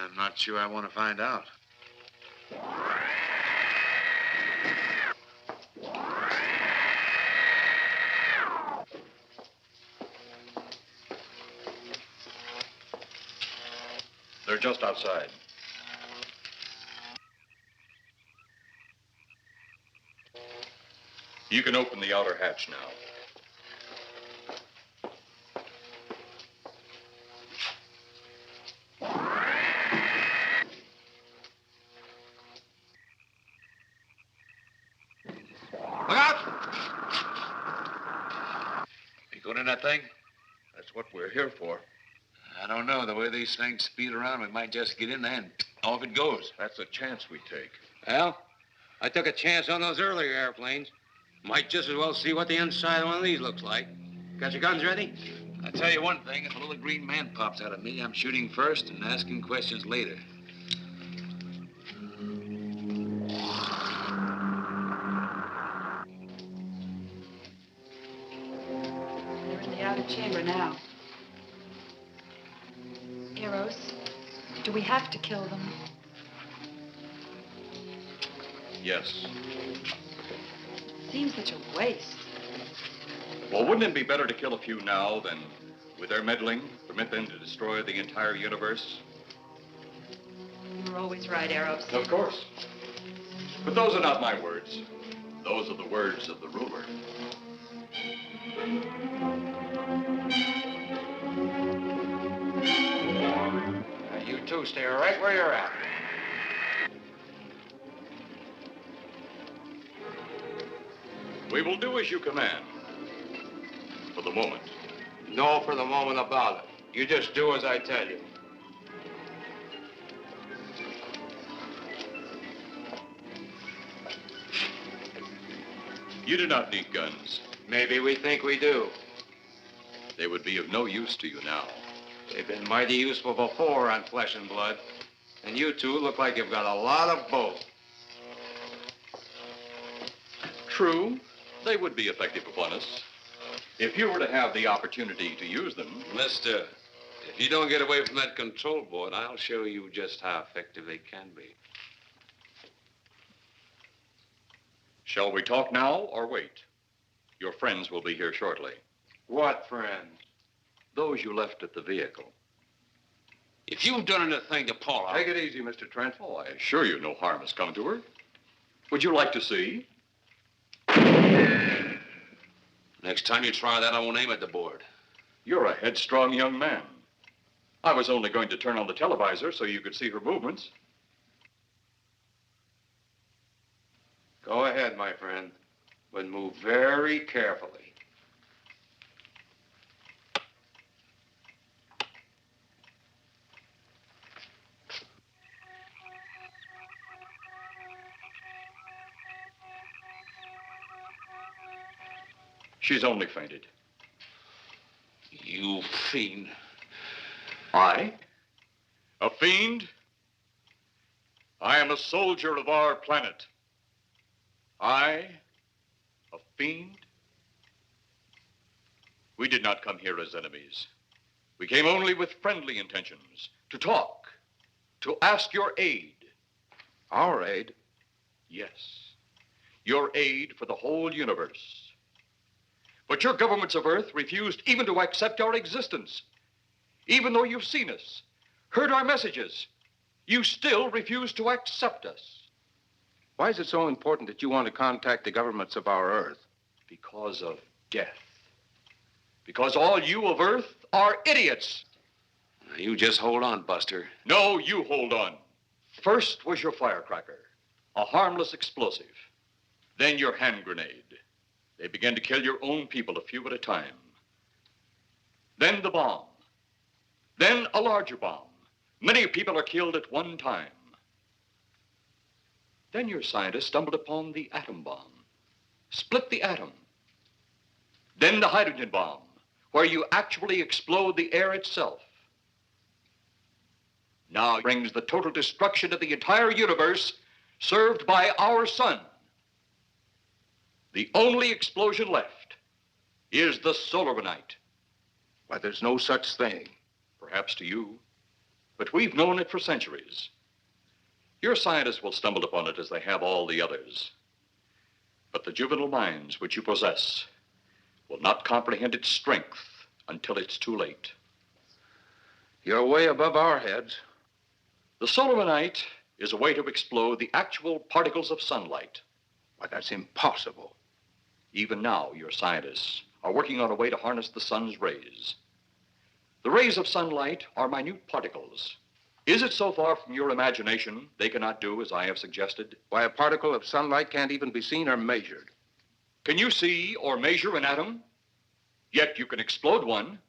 I'm not sure I want to find out. They're just outside. You can open the outer hatch now. Look out! You going in that thing? That's what we're here for. I don't know. The way these things speed around, we might just get in there and off it goes. That's a chance we take. Well, I took a chance on those earlier airplanes. Might just as well see what the inside of one of these looks like. Got your guns ready? I'll tell you one thing. If a little green man pops out of me, I'm shooting first and asking questions later. They're in the outer chamber now. Eros, do we have to kill them? Yes. Seems such a waste. Well, wouldn't it be better to kill a few now than, with their meddling, permit them to destroy the entire universe? You're always right, Eros. Of course. But those are not my words. Those are the words of the ruler. You two stay right where you're at. We will do as you command. For the moment. No for the moment about it. You just do as I tell you. You do not need guns. Maybe we think we do. They would be of no use to you now. They've been mighty useful before on flesh and blood. And you two look like you've got a lot of both. True, they would be effective upon us. If you were to have the opportunity to use them. Mister, if you don't get away from that control board, I'll show you just how effective they can be. Shall we talk now or wait? Your friends will be here shortly. What friends? Those you left at the vehicle. If you've done anything to Paula... Take it easy, Mr. Trent. Oh, I assure you no harm has come to her. Would you like to see? Next time you try that, I won't aim at the board. You're a headstrong young man. I was only going to turn on the televisor so you could see her movements. Go ahead, my friend, but move very carefully. She's only fainted. You fiend. I? A fiend? I am a soldier of our planet. I? A fiend? We did not come here as enemies. We came only with friendly intentions, to talk, to ask your aid. Our aid? Yes, your aid for the whole universe. But your governments of Earth refused even to accept our existence. Even though you've seen us, heard our messages, you still refuse to accept us. Why is it so important that you want to contact the governments of our Earth? Because of death. Because all you of Earth are idiots. Now, you just hold on, Buster. No, you hold on. First was your firecracker, a harmless explosive. Then your hand grenade. They began to kill your own people a few at a time. Then the bomb. Then a larger bomb. Many people are killed at one time. Then your scientists stumbled upon the atom bomb. split the atom. Then the hydrogen bomb, where you actually explode the air itself. Now brings the total destruction of the entire universe served by our sun. The only explosion left is the solar night. Why, there's no such thing. Perhaps to you, but we've known it for centuries. Your scientists will stumble upon it as they have all the others. But the juvenile minds which you possess will not comprehend its strength until it's too late. You're way above our heads. The solar night is a way to explode the actual particles of sunlight. Why, that's impossible. Even now, your scientists are working on a way to harness the sun's rays. The rays of sunlight are minute particles. Is it so far from your imagination they cannot do as I have suggested? Why, a particle of sunlight can't even be seen or measured. Can you see or measure an atom? Yet you can explode one.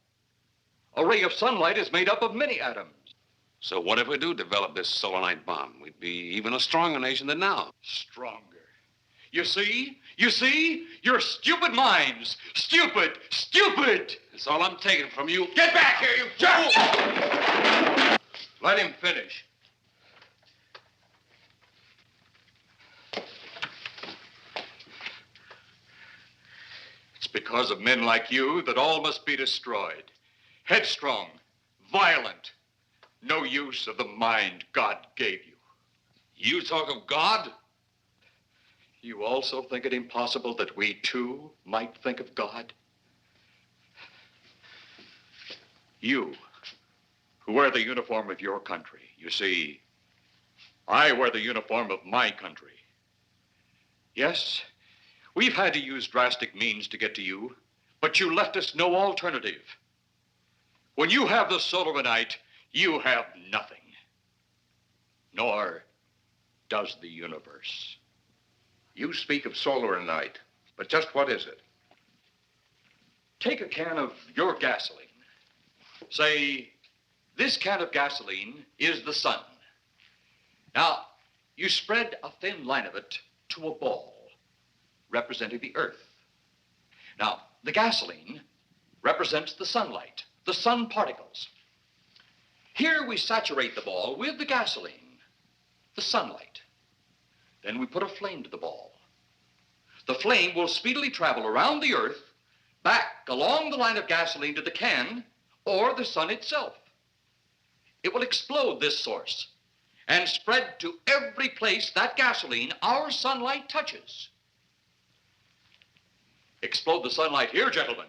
A ray of sunlight is made up of many atoms. So what if we do develop this solar night bomb? We'd be even a stronger nation than now. Stronger. You see? Your stupid minds. Stupid! That's all I'm taking from you. Get back here, you jerk! Let him finish. It's because of men like you that all must be destroyed. Headstrong, violent, no use of the mind God gave you. You talk of God? You also think it impossible that we, too, might think of God? You, who wear the uniform of your country. You see, I wear the uniform of my country. Yes, we've had to use drastic means to get to you, but you left us no alternative. When you have the solar night, you have nothing. Nor does the universe. You speak of solar night, but just what is it? Take a can of your gasoline. Say, this can of gasoline is the sun. Now, you spread a thin line of it to a ball, representing the earth. Now, the gasoline represents the sunlight, the sun particles. Here we saturate the ball with the gasoline, the sunlight. Then we put a flame to the ball. The flame will speedily travel around the earth, back along the line of gasoline to the can, or the sun itself. It will explode this source and spread to every place that gasoline, our sunlight, touches. Explode the sunlight here, gentlemen.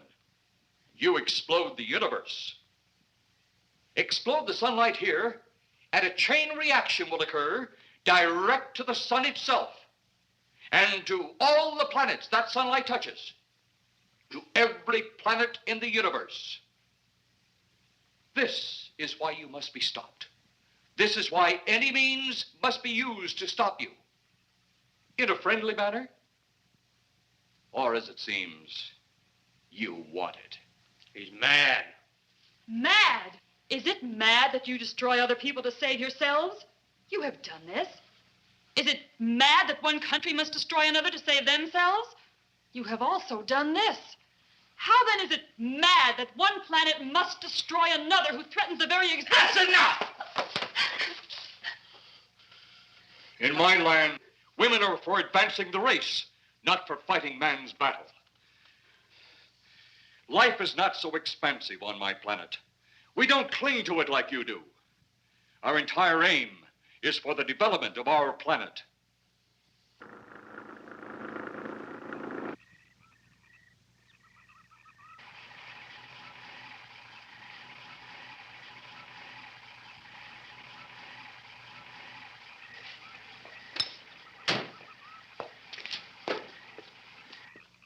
You explode the universe. Explode the sunlight here, and a chain reaction will occur direct to the sun itself and to all the planets that sunlight touches, to every planet in the universe. This is why you must be stopped. This is why any means must be used to stop you. In a friendly manner, or as it seems, you want it. He's mad. Mad? Is it mad that you destroy other people to save yourselves? You have done this. Is it mad that one country must destroy another to save themselves? You have also done this. How then is it mad that one planet must destroy another who threatens the very existence? That's enough! In my land, women are for advancing the race, not for fighting man's battle. Life is not so expansive on my planet. We don't cling to it like you do. Our entire aim is for the development of our planet.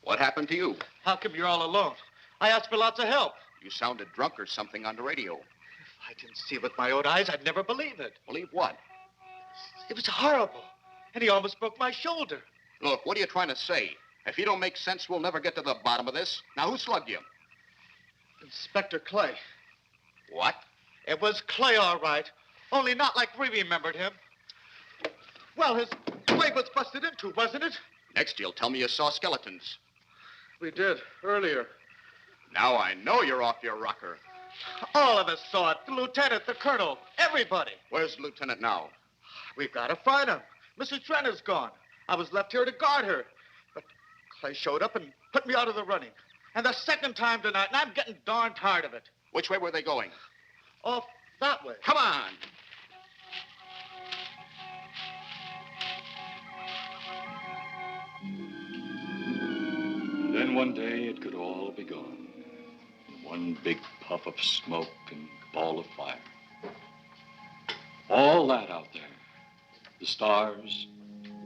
What happened to you? How come you're all alone? I asked for lots of help. You sounded drunk or something on the radio. If I didn't see it with my own eyes, I'd never believe it. Believe what? It was horrible. And he almost broke my shoulder. Look, what are you trying to say? If you don't make sense, we'll never get to the bottom of this. Now, who slugged you? Inspector Clay. What? It was Clay, all right. Only not like we remembered him. Well, his leg was busted into, wasn't it? Next, you'll tell me you saw skeletons. We did, earlier. Now I know you're off your rocker. All of us saw it. The lieutenant, the colonel, everybody. Where's the lieutenant now? We've got to find him. Mrs. Trent is gone. I was left here to guard her. But Clay showed up and put me out of the running. And the second time tonight, and I'm getting darn tired of it. Which way were they going? Off that way. Come on. Then one day it could all be gone. One big puff of smoke and ball of fire. All that out there, the stars,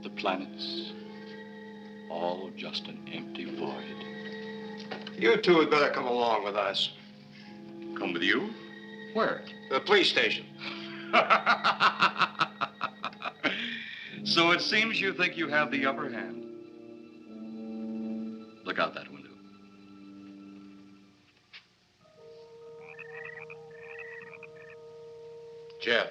the planets, all just an empty void. You two had better come along with us. Come with you? Where? The police station. So it seems you think you have the upper hand. Look out that window. Jeff.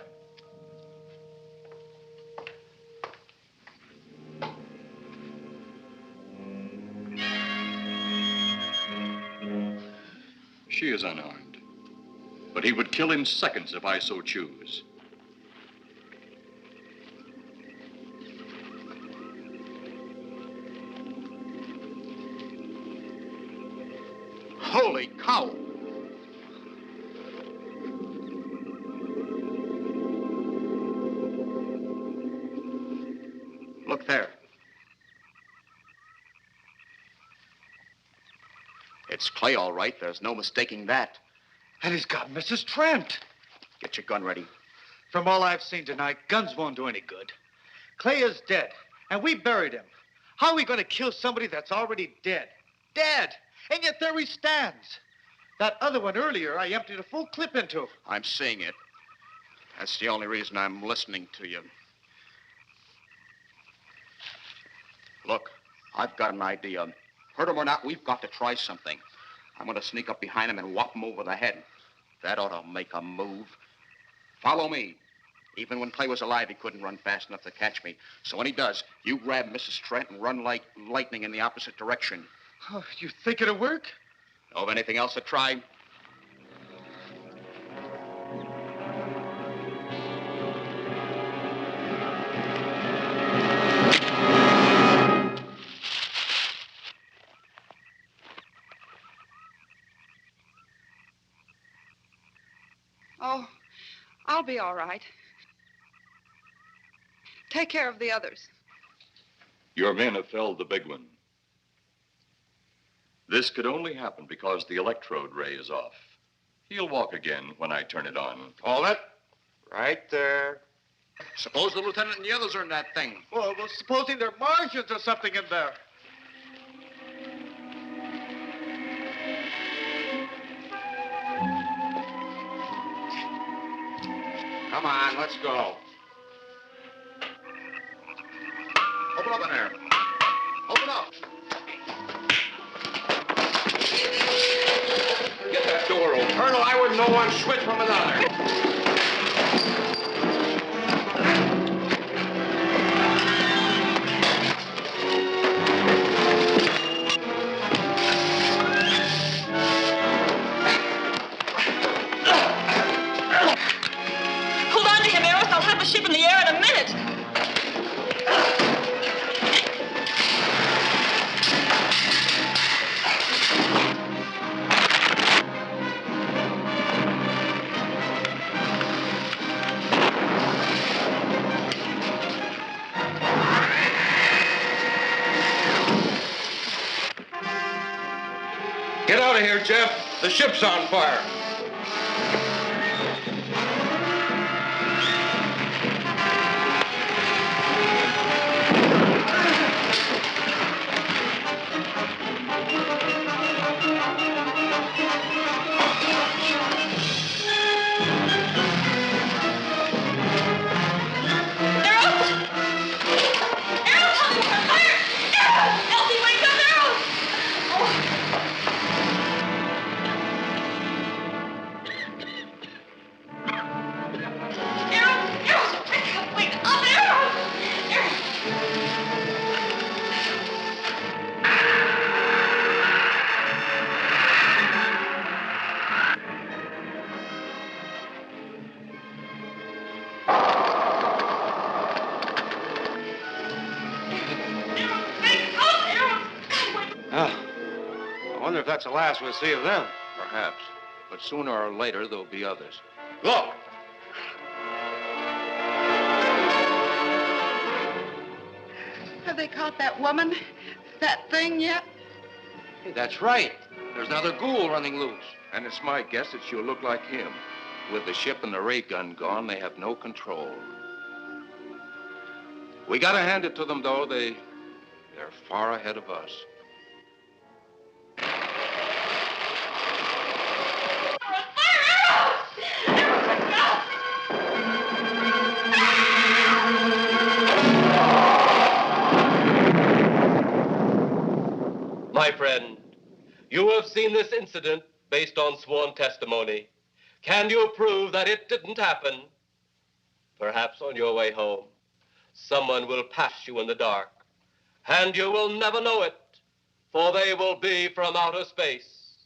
She is unarmed. But he would kill in seconds if I so choose. Holy cow! Look there. It's Clay, all right. There's no mistaking that. And he's got Mrs. Trent. Get your gun ready. From all I've seen tonight, guns won't do any good. Clay is dead, and we buried him. How are we going to kill somebody that's already dead? Dead! And yet there he stands. That other one earlier, I emptied a full clip into. I'm seeing it. That's the only reason I'm listening to you. Look, I've got an idea. Hurt him or not, we've got to try something. I'm going to sneak up behind him and whop him over the head. That ought to make a move. Follow me. Even when Clay was alive, he couldn't run fast enough to catch me. So when he does, you grab Mrs. Trent and run like lightning in the opposite direction. Oh, you think it'll work? Know of anything else to try? Oh, I'll be all right. Take care of the others. Your men have felled the big one. This could only happen because the electrode ray is off. He'll walk again when I turn it on. Hold it. Right there. Suppose the lieutenant and the others are in that thing. Well, supposing there are Martians or something in there. Come on, let's go. Open up in there. Open up. Get that door open. Colonel, I wouldn't know one switch from another. Hold on to him, Eros. I'll have the ship in the air in a minute. Get out of here, Jeff. The ship's on fire. Wonder if that's the last we'll see of them. Perhaps. But sooner or later, there'll be others. Look! Have they caught that woman? That thing yet? Hey, that's right. There's another ghoul running loose. And it's my guess that she'll look like him. With the ship and the ray gun gone, they have no control. We gotta hand it to them, though. They're far ahead of us. My friend, you have seen this incident based on sworn testimony. Can you prove that it didn't happen? Perhaps on your way home, someone will pass you in the dark, and you will never know it, for they will be from outer space.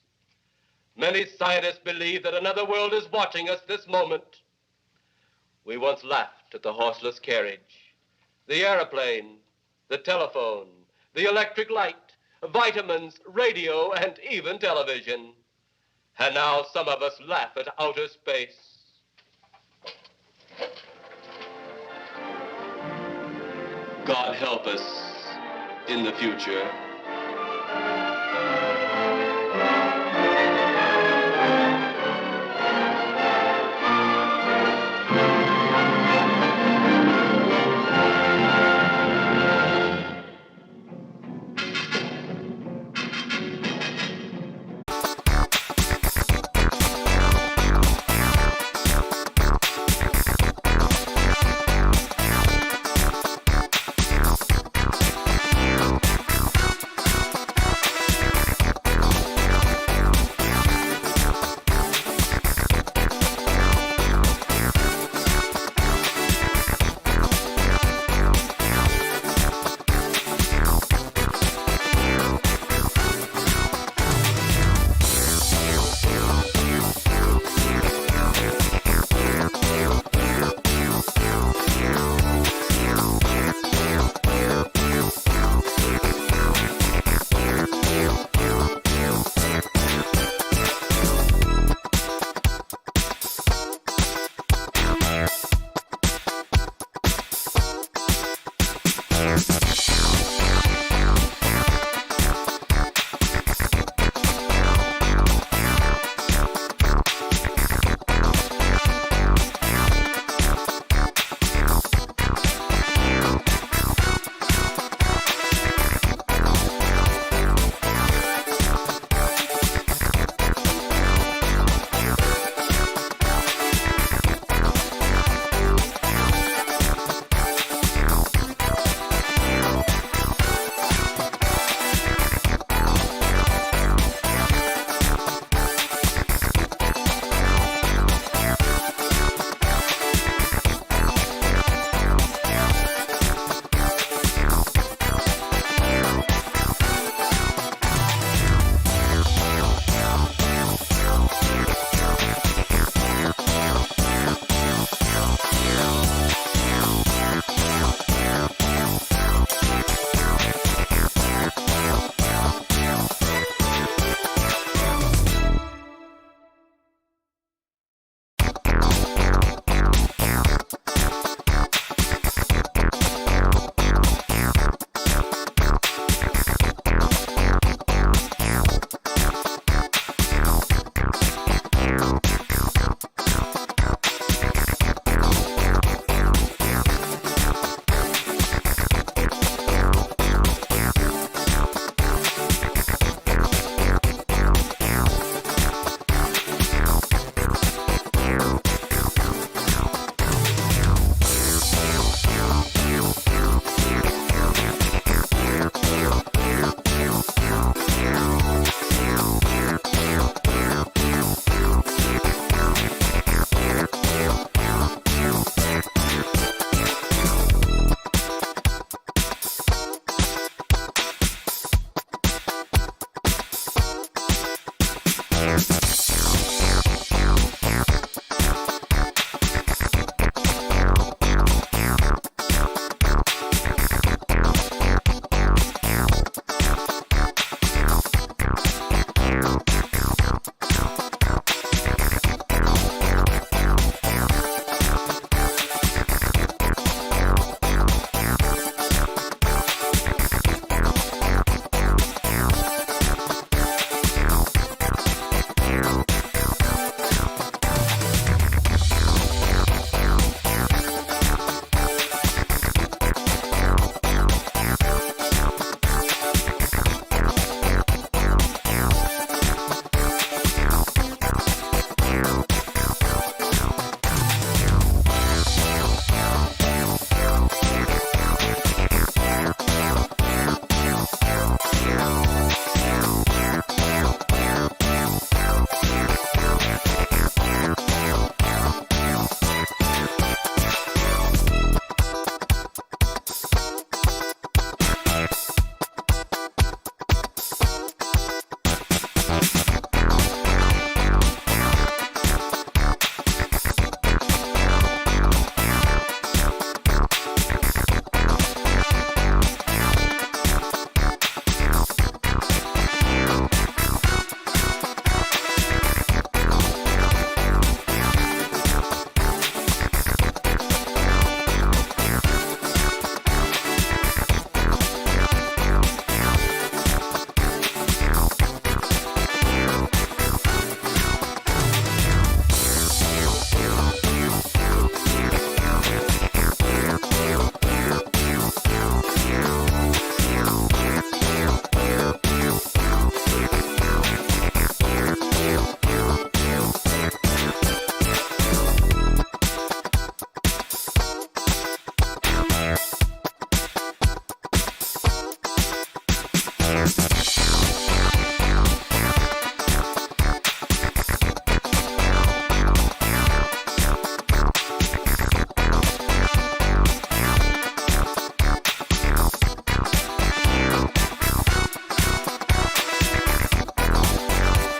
Many scientists believe that another world is watching us this moment. We once laughed at the horseless carriage, the airplane, the telephone, the electric light, vitamins, radio, and even television. And now some of us laugh at outer space. God help us in the future.